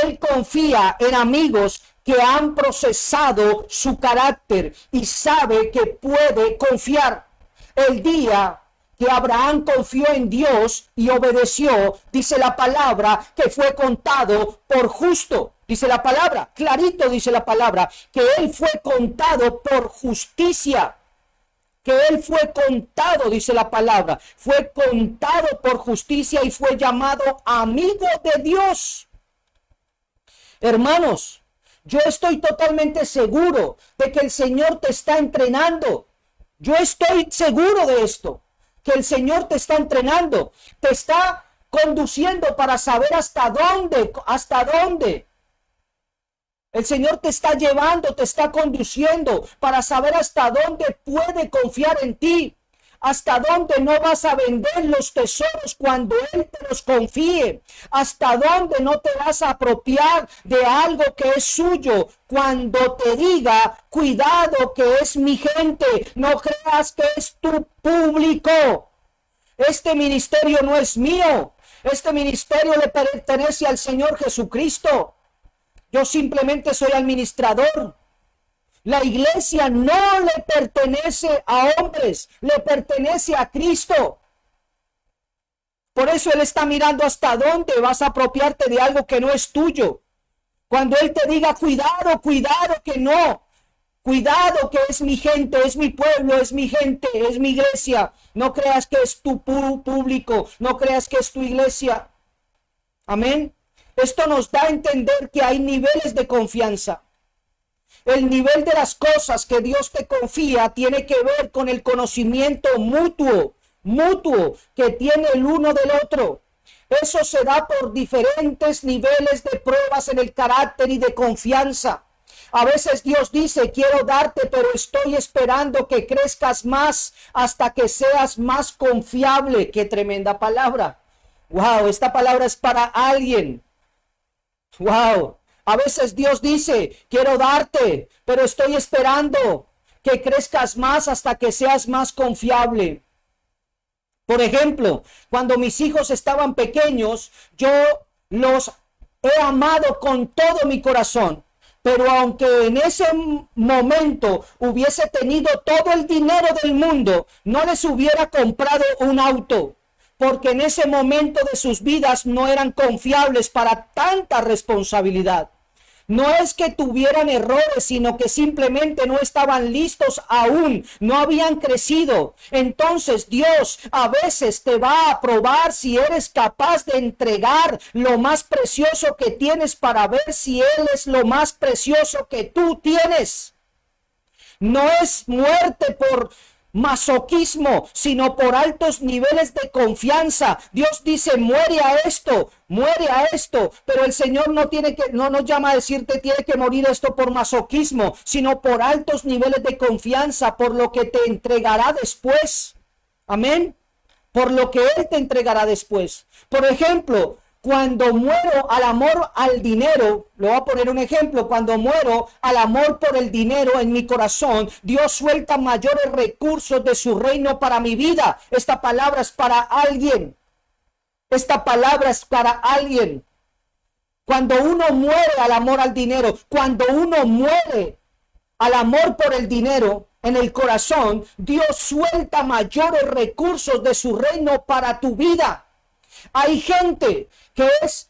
Él confía en amigos que han procesado su carácter y sabe que puede confiar. El día que Abraham confió en Dios y obedeció, dice la palabra que fue contado por justo. Dice la palabra, clarito dice la palabra, que él fue contado por justicia. Que él fue contado, dice la palabra, fue contado por justicia y fue llamado amigo de Dios. Hermanos, yo estoy totalmente seguro de que el Señor te está entrenando. Yo estoy seguro de esto, que el Señor te está entrenando, te está conduciendo para saber hasta dónde. El Señor te está llevando, te está conduciendo para saber hasta dónde puede confiar en ti, hasta dónde no vas a vender los tesoros cuando Él te los confíe, hasta dónde no te vas a apropiar de algo que es suyo cuando te diga, cuidado que es mi gente, no creas que es tu público. Este ministerio no es mío, este ministerio le pertenece al Señor Jesucristo. Yo simplemente soy administrador. La iglesia no le pertenece a hombres, le pertenece a Cristo. Por eso Él está mirando hasta dónde vas a apropiarte de algo que no es tuyo. Cuando Él te diga, cuidado, cuidado, que no. Cuidado, que es mi gente, es mi pueblo, es mi gente, es mi iglesia. No creas que es tu público, no creas que es tu iglesia. Amén. Esto nos da a entender que hay niveles de confianza. El nivel de las cosas que Dios te confía tiene que ver con el conocimiento mutuo que tiene el uno del otro. Eso se da por diferentes niveles de pruebas en el carácter y de confianza. A veces Dios dice, quiero darte, pero estoy esperando que crezcas más hasta que seas más confiable. Qué tremenda palabra. Wow, esta palabra es para alguien. Wow. A veces Dios dice, quiero darte, pero estoy esperando que crezcas más hasta que seas más confiable. Por ejemplo, cuando mis hijos estaban pequeños, yo los he amado con todo mi corazón. Pero aunque en ese momento hubiese tenido todo el dinero del mundo, no les hubiera comprado un auto. Porque en ese momento de sus vidas no eran confiables para tanta responsabilidad. No es que tuvieran errores, sino que simplemente no estaban listos aún, no habían crecido. Entonces Dios a veces te va a probar si eres capaz de entregar lo más precioso que tienes para ver si Él es lo más precioso que tú tienes. No es muerte por masoquismo, sino por altos niveles de confianza. Dios dice, muere a esto, pero el Señor no nos llama a decirte tiene que morir esto por masoquismo, sino por altos niveles de confianza, por lo que te entregará después. Amén. Por lo que Él te entregará después. Por ejemplo, cuando muero al amor al dinero, le voy a poner un ejemplo, cuando muero al amor por el dinero en mi corazón, Dios suelta mayores recursos de su reino para mi vida. Esta palabra es para alguien. Esta palabra es para alguien. Cuando uno muere al amor al dinero, cuando uno muere al amor por el dinero en el corazón, Dios suelta mayores recursos de su reino para tu vida. Hay gente que es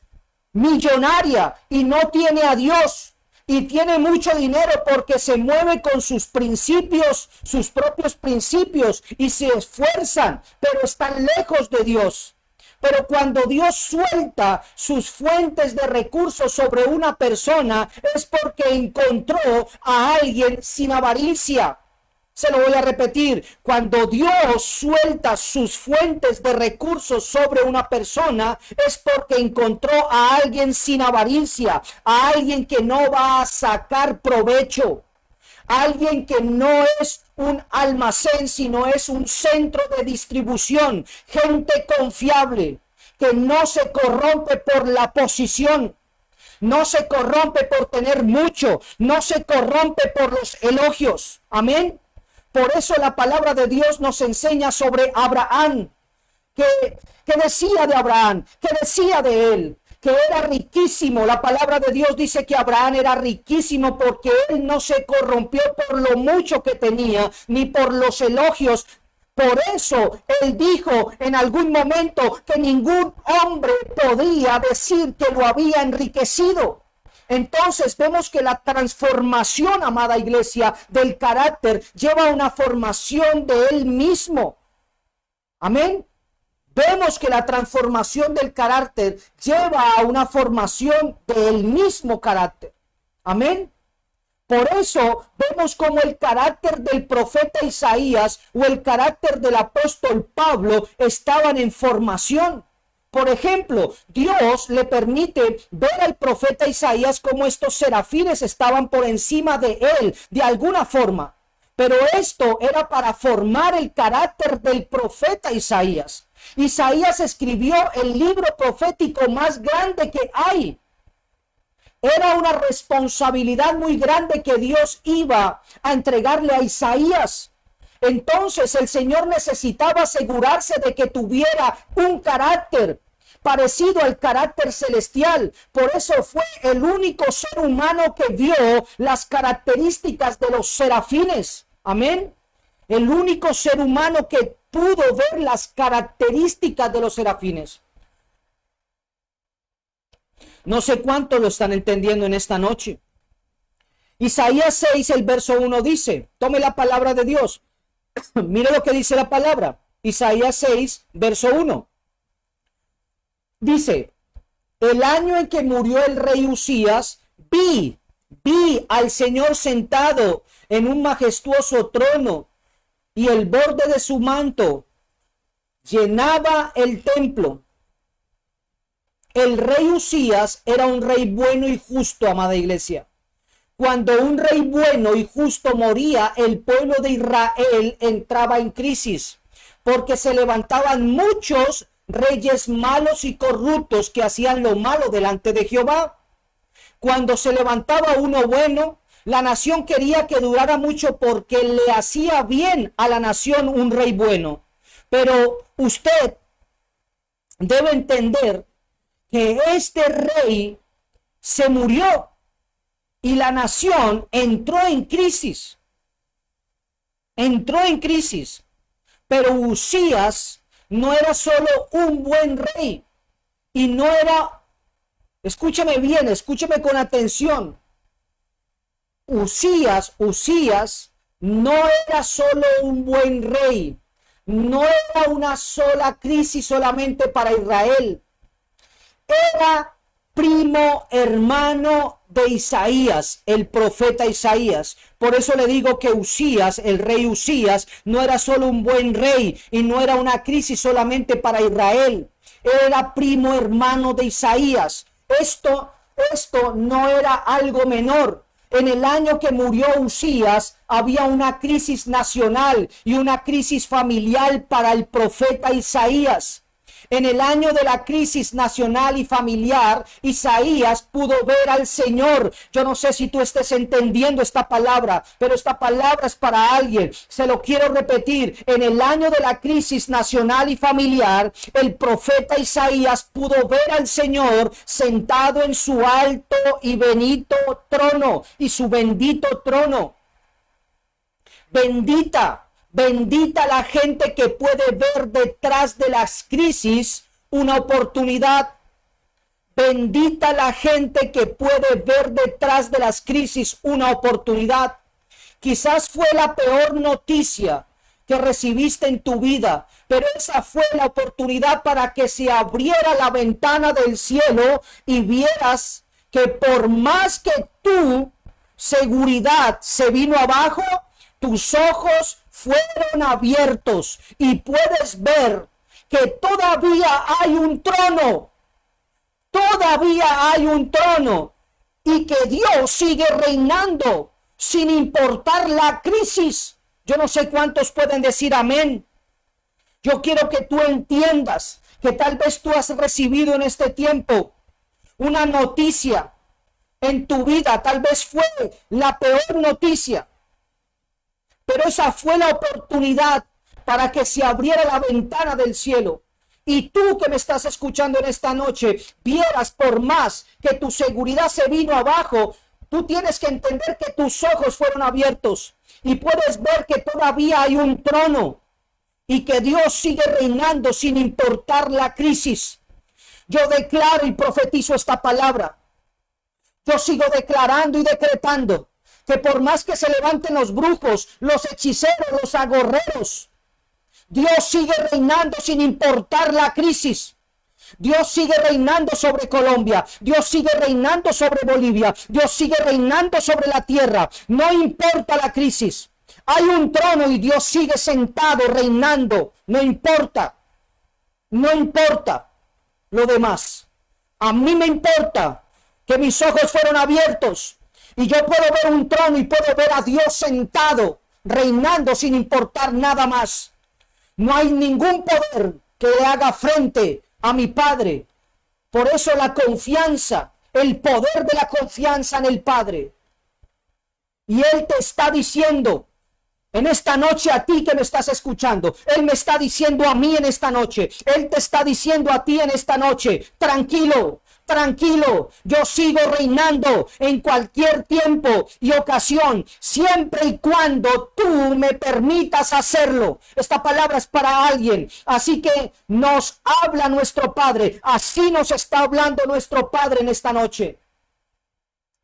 millonaria y no tiene a Dios y tiene mucho dinero porque se mueve con sus principios, sus propios principios y se esfuerzan, pero están lejos de Dios. Pero cuando Dios suelta sus fuentes de recursos sobre una persona es porque encontró a alguien sin avaricia. Se lo voy a repetir, cuando Dios suelta sus fuentes de recursos sobre una persona es porque encontró a alguien sin avaricia, a alguien que no va a sacar provecho, alguien que no es un almacén, sino es un centro de distribución, gente confiable, que no se corrompe por la posición. No se corrompe por tener mucho, no se corrompe por los elogios. Amén. Por eso la palabra de Dios nos enseña sobre Abraham, que decía de Abraham, que decía de él, que era riquísimo. La palabra de Dios dice que Abraham era riquísimo porque él no se corrompió por lo mucho que tenía, ni por los elogios. Por eso él dijo en algún momento que ningún hombre podía decir que lo había enriquecido. Entonces vemos que la transformación, amada iglesia, del carácter lleva a una formación de él mismo. Amén. Vemos que la transformación del carácter lleva a una formación del mismo carácter. Amén. Por eso vemos como el carácter del profeta Isaías o el carácter del apóstol Pablo estaban en formación. Por ejemplo, Dios le permite ver al profeta Isaías como estos serafines estaban por encima de él, de alguna forma. Pero esto era para formar el carácter del profeta Isaías. Isaías escribió el libro profético más grande que hay. Era una responsabilidad muy grande que Dios iba a entregarle a Isaías. Entonces el Señor necesitaba asegurarse de que tuviera un carácter parecido al carácter celestial. Por eso fue el único ser humano que vio las características de los serafines. Amén. El único ser humano que pudo ver las características de los serafines. No sé cuánto lo están entendiendo en esta noche. Isaías 6, el verso 1 dice, tome la palabra de Dios. Mire lo que dice la palabra. Isaías 6, verso 1. Dice, el año en que murió el rey Usías, vi al Señor sentado en un majestuoso trono, y el borde de su manto llenaba el templo. El rey Usías era un rey bueno y justo, amada iglesia. Cuando un rey bueno y justo moría, el pueblo de Israel entraba en crisis, porque se levantaban muchos reyes malos y corruptos que hacían lo malo delante de Jehová. Cuando se levantaba uno bueno, la nación quería que durara mucho porque le hacía bien a la nación un rey bueno. Pero usted debe entender que este rey se murió y la nación entró en crisis. Entró en crisis. Pero Usías no era solo un buen rey y no era, escúcheme bien, escúcheme con atención. Usías no era solo un buen rey, no era una sola crisis solamente para Israel. Era primo hermano de Isaías, el profeta Isaías. Por eso le digo que Usías, el rey Usías, no era solo un buen rey y no era una crisis solamente para Israel. Era primo hermano de Isaías. Esto no era algo menor. En el año que murió Usías, había una crisis nacional y una crisis familiar para el profeta Isaías. En el año de la crisis nacional y familiar, Isaías pudo ver al Señor. Yo no sé si tú estés entendiendo esta palabra, pero esta palabra es para alguien. Se lo quiero repetir. En el año de la crisis nacional y familiar, el profeta Isaías pudo ver al Señor sentado en su alto y bendito trono y su bendito trono. Bendita la gente que puede ver detrás de las crisis una oportunidad. Bendita la gente que puede ver detrás de las crisis una oportunidad. Quizás fue la peor noticia que recibiste en tu vida, pero esa fue la oportunidad para que se abriera la ventana del cielo y vieras que por más que tu seguridad se vino abajo, tus ojos fueron abiertos y puedes ver que todavía hay un trono. Todavía hay un trono y que Dios sigue reinando sin importar la crisis. Yo no sé cuántos pueden decir amén. Yo quiero que tú entiendas que tal vez tú has recibido en este tiempo una noticia en tu vida. Tal vez fue la peor noticia. Pero esa fue la oportunidad para que se abriera la ventana del cielo. Y tú que me estás escuchando en esta noche, vieras por más que tu seguridad se vino abajo, tú tienes que entender que tus ojos fueron abiertos. Y puedes ver que todavía hay un trono. Y que Dios sigue reinando sin importar la crisis. Yo declaro y profetizo esta palabra. Yo sigo declarando y decretando que por más que se levanten los brujos, los hechiceros, los agorreros, Dios sigue reinando sin importar la crisis. Dios sigue reinando sobre Colombia. Dios sigue reinando sobre Bolivia. Dios sigue reinando sobre la tierra. No importa la crisis. Hay un trono y Dios sigue sentado reinando. No importa. No importa lo demás. A mí me importa que mis ojos fueron abiertos. Y yo puedo ver un trono y puedo ver a Dios sentado, reinando sin importar nada más. No hay ningún poder que le haga frente a mi Padre. Por eso la confianza, el poder de la confianza en el Padre. Y Él te está diciendo En esta noche a ti que me estás escuchando, Él me está diciendo a mí en esta noche, Él te está diciendo a ti en esta noche, tranquilo, tranquilo, yo sigo reinando en cualquier tiempo y ocasión, siempre y cuando tú me permitas hacerlo. Esta palabra es para alguien, así que nos habla nuestro Padre, así nos está hablando nuestro Padre en esta noche.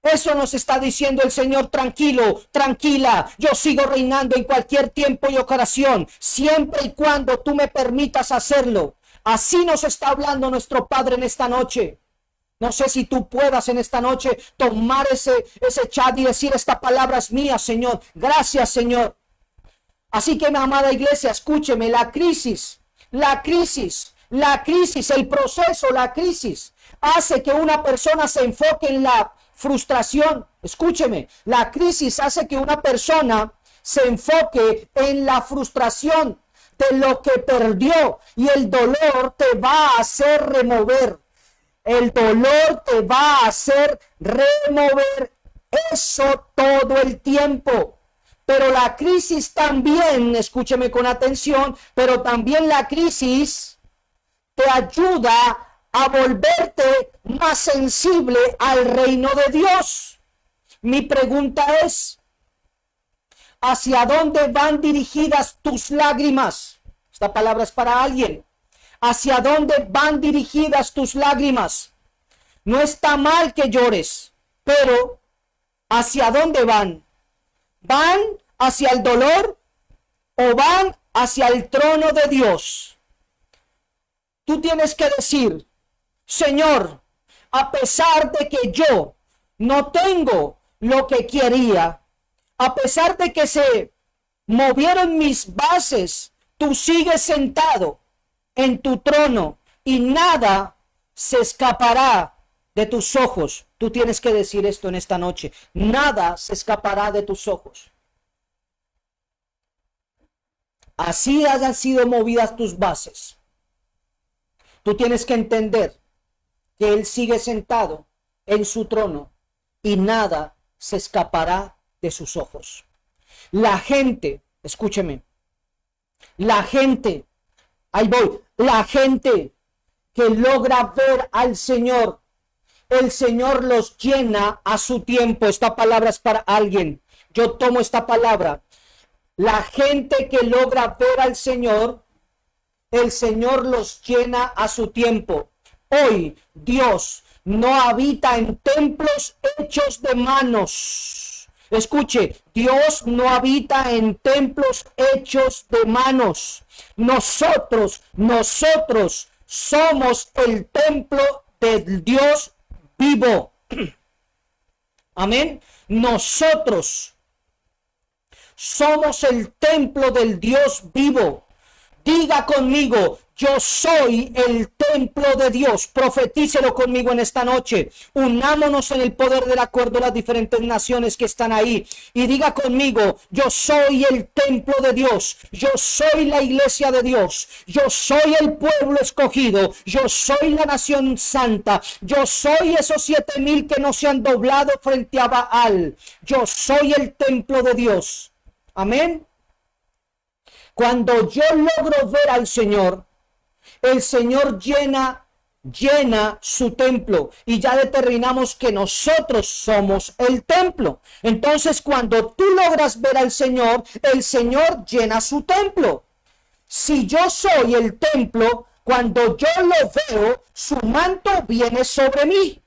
Eso nos está diciendo el Señor, tranquilo, tranquila, yo sigo reinando en cualquier tiempo y ocasión, siempre y cuando tú me permitas hacerlo. Así nos está hablando nuestro Padre en esta noche. No sé si tú puedas en esta noche tomar ese chat y decir, esta palabra es mía, Señor. Gracias, Señor. Así que, mi amada iglesia, escúcheme, la crisis, el proceso, la crisis, hace que una persona se enfoque en la frustración. Escúcheme, la crisis hace que una persona se enfoque en la frustración de lo que perdió, y el dolor te va a hacer remover. El dolor te va a hacer remover eso todo el tiempo. Pero la crisis también, escúcheme con atención, pero también la crisis te ayuda a volverte más sensible al reino de Dios. Mi pregunta es, ¿hacia dónde van dirigidas tus lágrimas? Esta palabra es para alguien. ¿Hacia dónde van dirigidas tus lágrimas? No está mal que llores, pero ¿hacia dónde van? ¿Van hacia el dolor o van hacia el trono de Dios? Tú tienes que decir, Señor, a pesar de que yo no tengo lo que quería, a pesar de que se movieron mis bases, tú sigues sentado en tu trono y nada se escapará de tus ojos. Tú tienes que decir esto en esta noche. Nada se escapará de tus ojos. Así hayan sido movidas tus bases. Tú tienes que entender que Él sigue sentado en su trono y nada se escapará de sus ojos. La gente, escúcheme, la gente, ahí voy, la gente que logra ver al Señor, el Señor los llena a su tiempo. Esta palabra es para alguien. Yo tomo esta palabra. La gente que logra ver al Señor, el Señor los llena a su tiempo. Hoy Dios no habita en templos hechos de manos. Escuche, Dios no habita en templos hechos de manos. Nosotros somos el templo del Dios vivo. Amén. Nosotros somos el templo del Dios vivo. Diga conmigo, yo soy el templo de Dios. Profetícelo conmigo en esta noche. Unámonos en el poder del acuerdo de las diferentes naciones que están ahí. Y diga conmigo, yo soy el templo de Dios. Yo soy la iglesia de Dios. Yo soy el pueblo escogido. Yo soy la nación santa. Yo soy esos 7,000 que no se han doblado frente a Baal. Yo soy el templo de Dios. Amén. Cuando yo logro ver al Señor, el Señor llena su templo, y ya determinamos que nosotros somos el templo. Entonces, cuando tú logras ver al Señor, el Señor llena su templo. Si yo soy el templo, cuando yo lo veo, su manto viene sobre mí.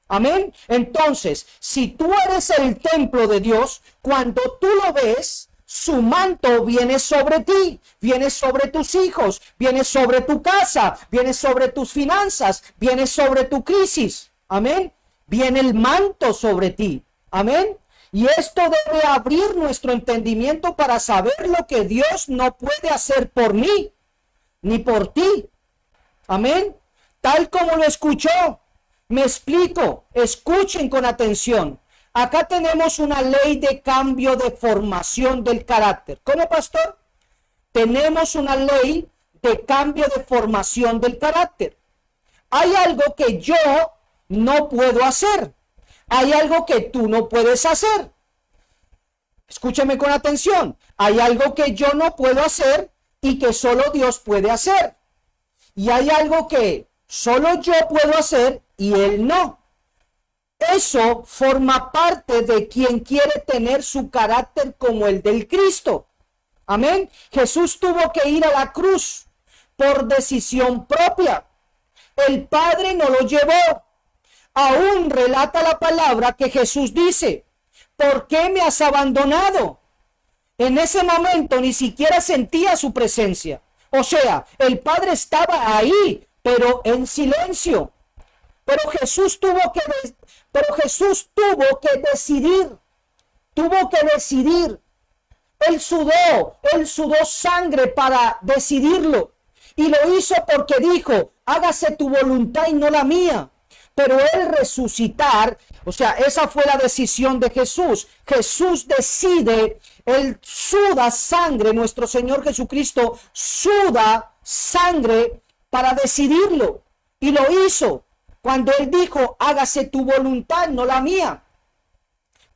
Amén. Entonces, si tú eres el templo de Dios, cuando tú lo ves, su manto viene sobre ti, viene sobre tus hijos, viene sobre tu casa, viene sobre tus finanzas, viene sobre tu crisis. Amén. Viene el manto sobre ti. Amén. Y esto debe abrir nuestro entendimiento para saber lo que Dios no puede hacer por mí, ni por ti. Amén. Tal como lo escuchó. Me explico. Escuchen con atención. Acá tenemos una ley de cambio de formación del carácter. ¿Cómo, pastor? Tenemos una ley de cambio de formación del carácter. Hay algo que yo no puedo hacer. Hay algo que tú no puedes hacer. Escúchame con atención. Hay algo que yo no puedo hacer y que solo Dios puede hacer. Y hay algo que solo yo puedo hacer y Él no. Eso forma parte de quien quiere tener su carácter como el del Cristo. Amén. Jesús tuvo que ir a la cruz por decisión propia. El Padre no lo llevó. Aún relata la palabra que Jesús dice: ¿por qué me has abandonado? En ese momento ni siquiera sentía su presencia. O sea, el Padre estaba ahí, pero en silencio. Pero Jesús tuvo que decidir. Tuvo que decidir. Él sudó sangre para decidirlo. Y lo hizo porque dijo: hágase tu voluntad y no la mía. Pero él resucitar, o sea, esa fue la decisión de Jesús. Jesús decide, él suda sangre, nuestro Señor Jesucristo suda sangre para decidirlo. Y lo hizo cuando él dijo: hágase tu voluntad, no la mía.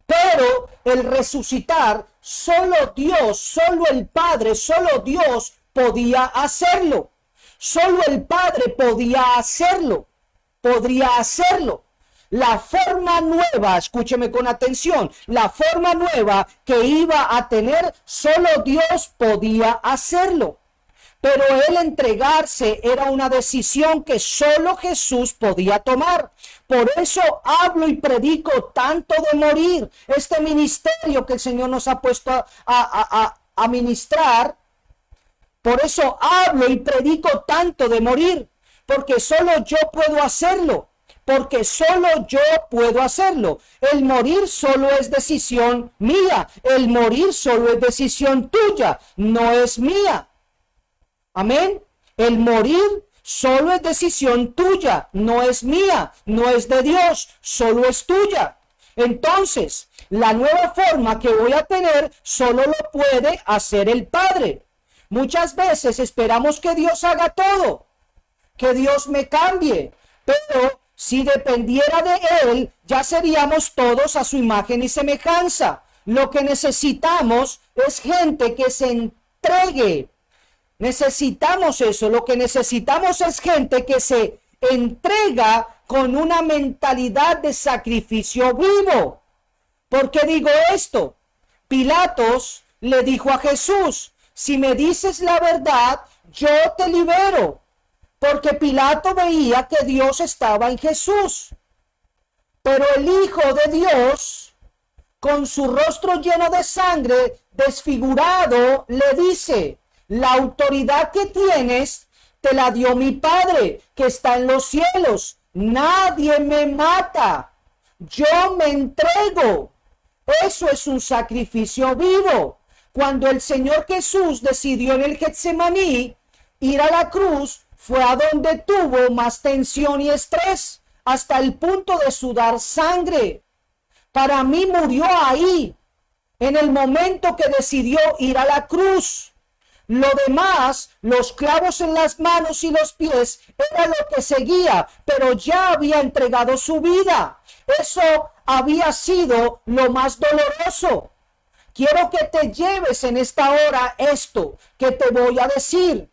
Pero el resucitar, solo Dios, solo el Padre, solo Dios podía hacerlo. Solo el Padre podía hacerlo. Podría hacerlo. La forma nueva, escúcheme con atención, la forma nueva que iba a tener, solo Dios podía hacerlo. Pero el entregarse era una decisión que solo Jesús podía tomar. Por eso hablo y predico tanto de morir. Este ministerio que el Señor nos ha puesto a ministrar, por eso hablo y predico tanto de morir. Porque solo yo puedo hacerlo. Porque solo yo puedo hacerlo. El morir solo es decisión mía. El morir solo es decisión tuya. No es mía. Amén. El morir solo es decisión tuya. No es mía. No es de Dios. Solo es tuya. Entonces, la nueva forma que voy a tener solo lo puede hacer el Padre. Muchas veces esperamos que Dios haga todo, que Dios me cambie, pero si dependiera de Él, ya seríamos todos a su imagen y semejanza. Lo que necesitamos es gente que se entregue. Necesitamos eso. Lo que necesitamos es gente que se entrega con una mentalidad de sacrificio vivo. ¿Por qué digo esto? Pilatos le dijo a Jesús: si me dices la verdad, yo te libero. Porque Pilato veía que Dios estaba en Jesús. Pero el Hijo de Dios, con su rostro lleno de sangre, desfigurado, le dice: la autoridad que tienes te la dio mi Padre, que está en los cielos. Nadie me mata. Yo me entrego. Eso es un sacrificio vivo. Cuando el Señor Jesús decidió en el Getsemaní ir a la cruz, fue a donde tuvo más tensión y estrés, hasta el punto de sudar sangre. Para mí murió ahí, en el momento que decidió ir a la cruz. Lo demás, los clavos en las manos y los pies, era lo que seguía, pero ya había entregado su vida. Eso había sido lo más doloroso. Quiero que te lleves en esta hora esto que te voy a decir.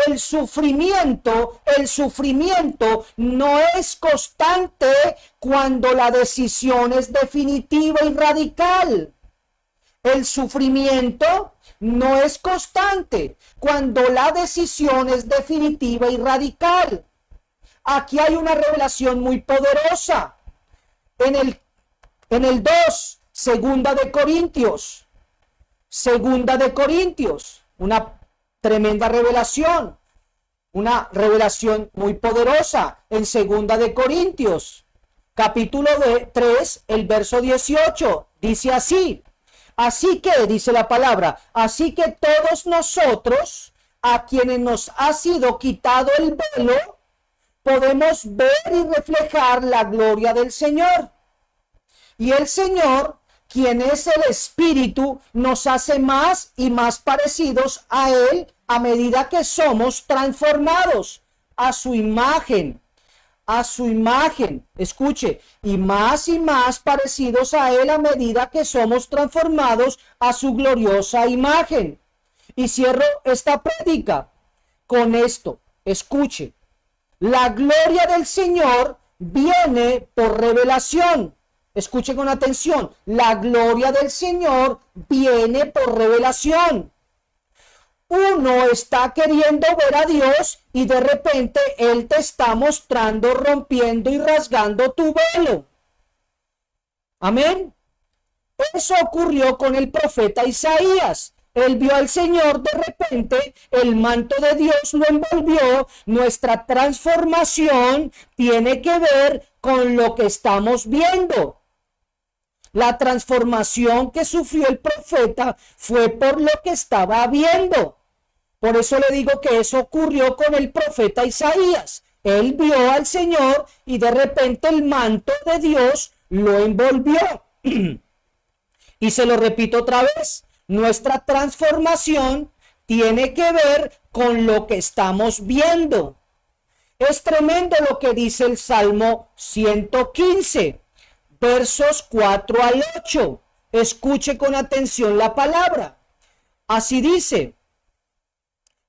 El sufrimiento no es constante cuando la decisión es definitiva y radical. El sufrimiento no es constante cuando la decisión es definitiva y radical. Aquí hay una revelación muy poderosa. En el 2, segunda de Corintios, una tremenda revelación, una revelación muy poderosa en segunda de Corintios, capítulo 3, el verso 18, dice así: así que, dice la palabra, así que todos nosotros, a quienes nos ha sido quitado el velo, podemos ver y reflejar la gloria del Señor. Y el Señor, quien es el Espíritu, nos hace más y más parecidos a Él a medida que somos transformados a su imagen, a su imagen. Escuche, y más parecidos a Él a medida que somos transformados a su gloriosa imagen. Y cierro esta prédica con esto. Escuche, la gloria del Señor viene por revelación. Escuche con atención, la gloria del Señor viene por revelación. Uno está queriendo ver a Dios y de repente Él te está mostrando, rompiendo y rasgando tu velo. Amén. Eso ocurrió con el profeta Isaías. Él vio al Señor, de repente el manto de Dios lo envolvió. Nuestra transformación tiene que ver con lo que estamos viendo. La transformación que sufrió el profeta fue por lo que estaba viendo. Por eso le digo que eso ocurrió con el profeta Isaías. Él vio al Señor y de repente el manto de Dios lo envolvió. Y se lo repito otra vez, nuestra transformación tiene que ver con lo que estamos viendo. Es tremendo lo que dice el Salmo 115, versos 4 al 8. Escuche con atención la palabra. Así dice,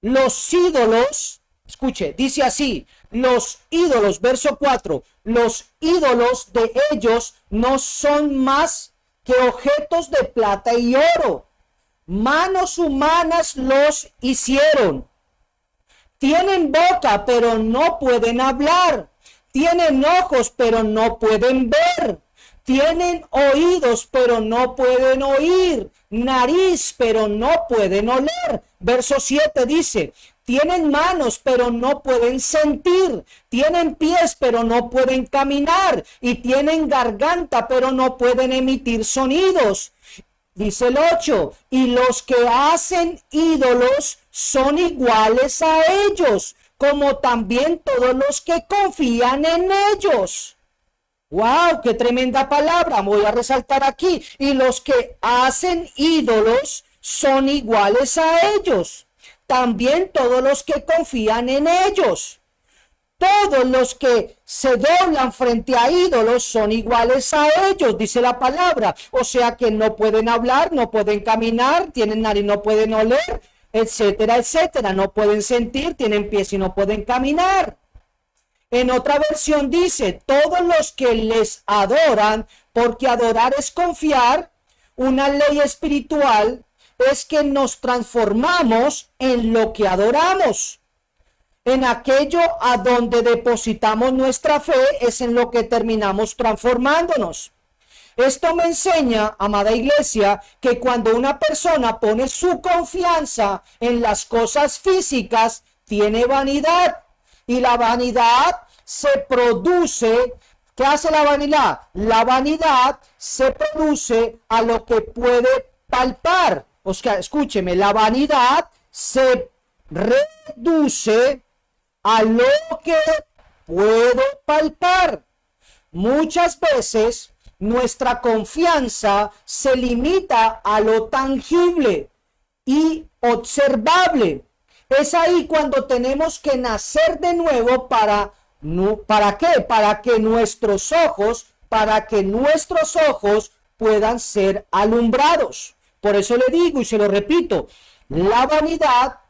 los ídolos, escuche, dice así, los ídolos, verso 4, los ídolos de ellos no son más que objetos de plata y oro. Manos humanas los hicieron. Tienen boca, pero no pueden hablar. Tienen ojos, pero no pueden ver. Tienen oídos, pero no pueden oír. Nariz, pero no pueden oler. Verso 7 dice, tienen manos, pero no pueden sentir. Tienen pies, pero no pueden caminar. Y tienen garganta, pero no pueden emitir sonidos. Dice el 8, y los que hacen ídolos son iguales a ellos, como también todos los que confían en ellos. ¡Wow! ¡Qué tremenda palabra! Voy a resaltar aquí. Y los que hacen ídolos son iguales a ellos. También todos los que confían en ellos. Todos los que se doblan frente a ídolos son iguales a ellos, dice la palabra. O sea que no pueden hablar, no pueden caminar, tienen nariz, no pueden oler, etcétera, etcétera. No pueden sentir, tienen pies y no pueden caminar. En otra versión dice, todos los que les adoran, porque adorar es confiar, una ley espiritual es que nos transformamos en lo que adoramos. En aquello a donde depositamos nuestra fe es en lo que terminamos transformándonos. Esto me enseña, amada iglesia, que cuando una persona pone su confianza en las cosas físicas, tiene vanidad. Y la vanidad se produce, ¿qué hace la vanidad? La vanidad se produce a lo que puede palpar. O sea, escúcheme, la vanidad se reduce a lo que puedo palpar. Muchas veces nuestra confianza se limita a lo tangible y observable. Es ahí cuando tenemos que nacer de nuevo ¿para qué? Para que nuestros ojos puedan ser alumbrados. Por eso le digo y se lo repito, la vanidad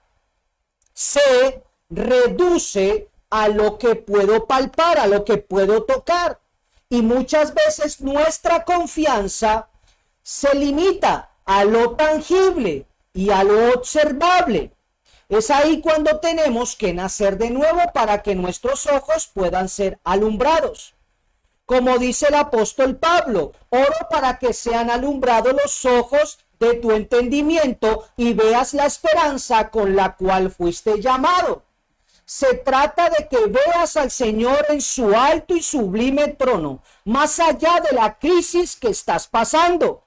se reduce a lo que puedo palpar, a lo que puedo tocar. Y muchas veces nuestra confianza se limita a lo tangible y a lo observable. Es ahí cuando tenemos que nacer de nuevo para que nuestros ojos puedan ser alumbrados. Como dice el apóstol Pablo, oro para que sean alumbrados los ojos de tu entendimiento y veas la esperanza con la cual fuiste llamado. Se trata de que veas al Señor en su alto y sublime trono, más allá de la crisis que estás pasando.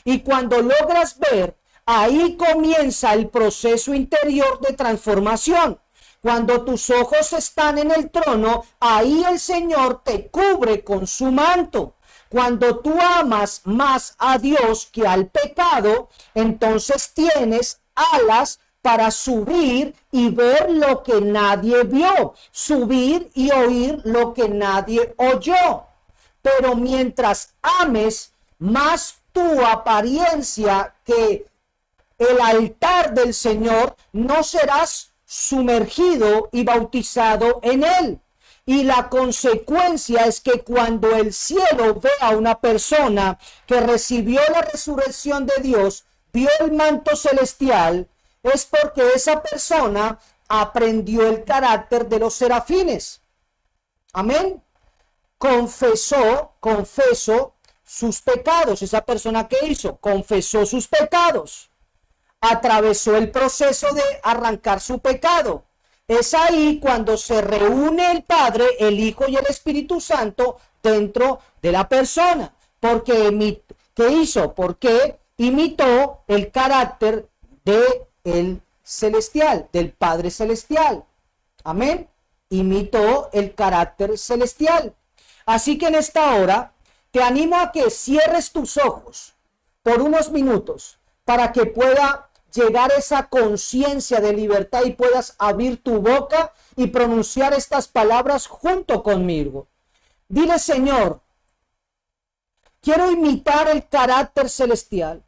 Y cuando logras ver, ahí comienza el proceso interior de transformación. Cuando tus ojos están en el trono, ahí el Señor te cubre con su manto. Cuando tú amas más a Dios que al pecado, entonces tienes alas para subir y ver lo que nadie vio, subir y oír lo que nadie oyó. Pero mientras ames más tu apariencia que el altar del Señor, no serás sumergido y bautizado en él. Y la consecuencia es que cuando el cielo ve a una persona que recibió la resurrección de Dios, vio el manto celestial, es porque esa persona aprendió el carácter de los serafines. Amén. Confesó sus pecados. Esa persona que hizo, confesó sus pecados. Atravesó el proceso de arrancar su pecado. Es ahí cuando se reúne el Padre, el Hijo y el Espíritu Santo dentro de la persona. ¿Qué hizo? Porque imitó el carácter de el celestial, del Padre celestial. Amén. Imitó el carácter celestial. Así que en esta hora te animo a que cierres tus ojos por unos minutos para que pueda llegar esa conciencia de libertad y puedas abrir tu boca y pronunciar estas palabras junto conmigo. Dile: Señor, quiero imitar el carácter celestial,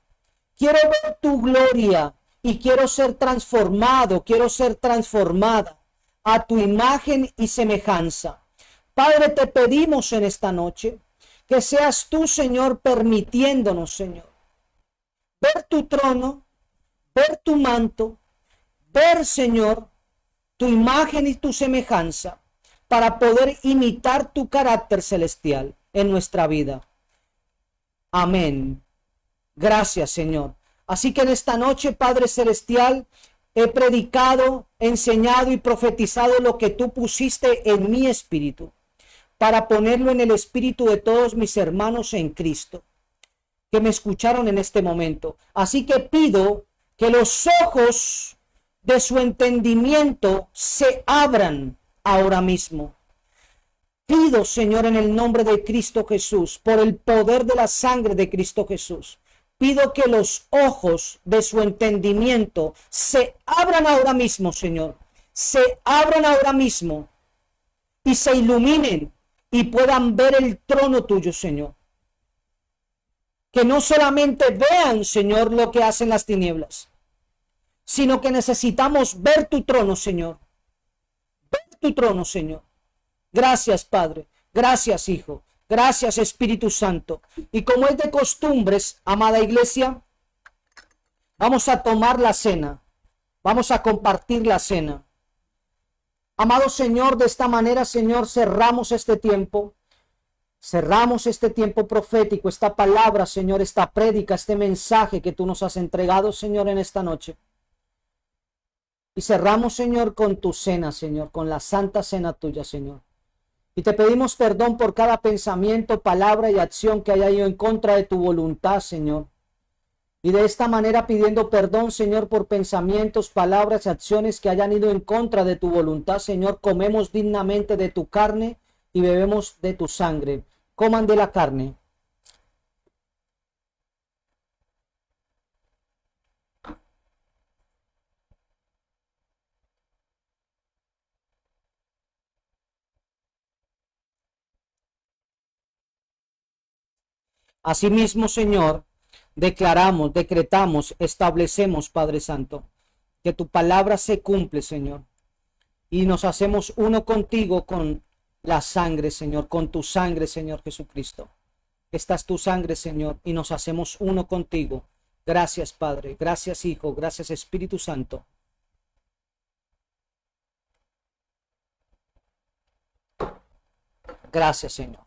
quiero ver tu gloria y quiero ser transformado, quiero ser transformada a tu imagen y semejanza. Padre, te pedimos en esta noche que seas tú, Señor, permitiéndonos, Señor, ver tu trono, ver tu manto, ver, Señor, tu imagen y tu semejanza, para poder imitar tu carácter celestial en nuestra vida. Amén. Gracias, Señor. Así que en esta noche, Padre Celestial, he predicado, enseñado y profetizado lo que tú pusiste en mi espíritu, para ponerlo en el espíritu de todos mis hermanos en Cristo, que me escucharon en este momento. Así que pido que los ojos de su entendimiento se abran ahora mismo. Pido, Señor, en el nombre de Cristo Jesús, por el poder de la sangre de Cristo Jesús, pido que los ojos de su entendimiento se abran ahora mismo, Señor. Se abran ahora mismo y se iluminen y puedan ver el trono tuyo, Señor. Que no solamente vean, Señor, lo que hacen las tinieblas, sino que necesitamos ver tu trono, Señor. Ver tu trono, Señor. Gracias, Padre. Gracias, Hijo. Gracias, Espíritu Santo. Y como es de costumbres, amada iglesia, vamos a tomar la cena. Vamos a compartir la cena. Amado Señor, de esta manera, Señor, cerramos este tiempo. Cerramos este tiempo profético, esta palabra, Señor, esta prédica, este mensaje que tú nos has entregado, Señor, en esta noche. Y cerramos, Señor, con tu cena, Señor, con la santa cena tuya, Señor. Y te pedimos perdón por cada pensamiento, palabra y acción que haya ido en contra de tu voluntad, Señor. Y de esta manera pidiendo perdón, Señor, por pensamientos, palabras y acciones que hayan ido en contra de tu voluntad, Señor, comemos dignamente de tu carne y bebemos de tu sangre. Coman de la carne. Asimismo, Señor, declaramos, decretamos, establecemos, Padre Santo, que tu palabra se cumple, Señor. Y nos hacemos uno contigo con la sangre, Señor, con tu sangre, Señor Jesucristo. Esta es tu sangre, Señor, y nos hacemos uno contigo. Gracias, Padre. Gracias, Hijo. Gracias, Espíritu Santo. Gracias, Señor.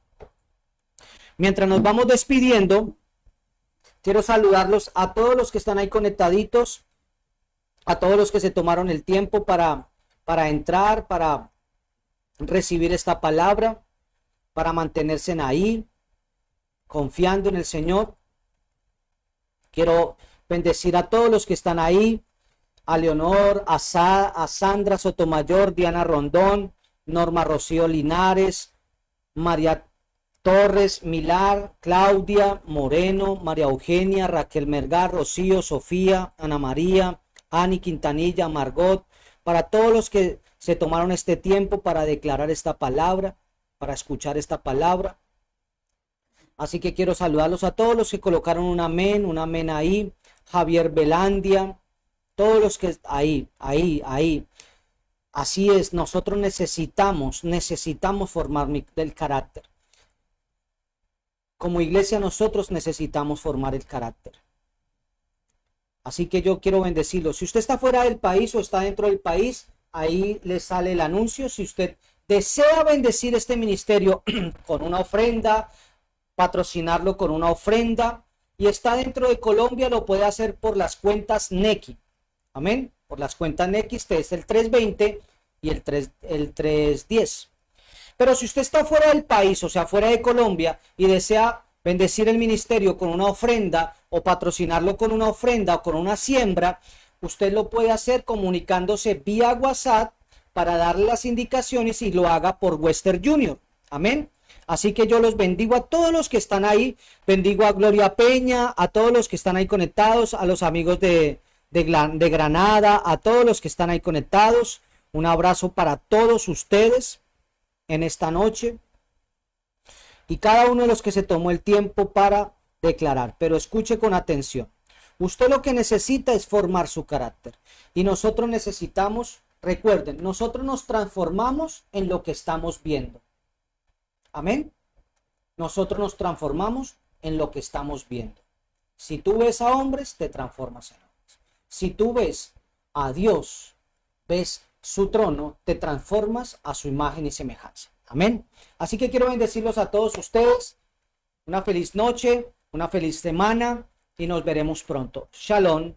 Mientras nos vamos despidiendo, quiero saludarlos a todos los que están ahí conectaditos, a todos los que se tomaron el tiempo para entrar, para recibir esta palabra, para mantenerse ahí, confiando en el Señor. Quiero bendecir a todos los que están ahí, a Leonor, a Sandra Sotomayor, Diana Rondón, Norma Rocío Linares, María Torres, Milar, Claudia Moreno, María Eugenia, Raquel Mergar, Rocío, Sofía, Ana María, Ani Quintanilla, Margot, para todos los que se tomaron este tiempo para declarar esta palabra, para escuchar esta palabra. Así que quiero saludarlos a todos los que colocaron un amén ahí. Javier Belandia, todos los que ahí. Así es, nosotros necesitamos formar el carácter. Como iglesia nosotros necesitamos formar el carácter. Así que yo quiero bendecirlo. Si usted está fuera del país o está dentro del país, ahí le sale el anuncio. Si usted desea bendecir este ministerio con una ofrenda, patrocinarlo con una ofrenda, y está dentro de Colombia, lo puede hacer por las cuentas Nequi. Amén. Por las cuentas Nequi, este es el 320 y el 310. Pero si usted está fuera del país, o sea, fuera de Colombia, y desea bendecir el ministerio con una ofrenda o patrocinarlo con una ofrenda o con una siembra, usted lo puede hacer comunicándose vía WhatsApp para darle las indicaciones y lo haga por Western Junior. Amén. Así que yo los bendigo a todos los que están ahí. Bendigo a Gloria Peña, a todos los que están ahí conectados, a los amigos de Granada, a todos los que están ahí conectados. Un abrazo para todos ustedes en esta noche. Y cada uno de los que se tomó el tiempo para declarar. Pero escuche con atención. Usted lo que necesita es formar su carácter. Y nosotros necesitamos, recuerden, nosotros nos transformamos en lo que estamos viendo. Amén. Nosotros nos transformamos en lo que estamos viendo. Si tú ves a hombres, te transformas en hombres. Si tú ves a Dios, ves su trono, te transformas a su imagen y semejanza. Amén. Así que quiero bendecirlos a todos ustedes. Una feliz noche, una feliz semana y nos veremos pronto. Shalom.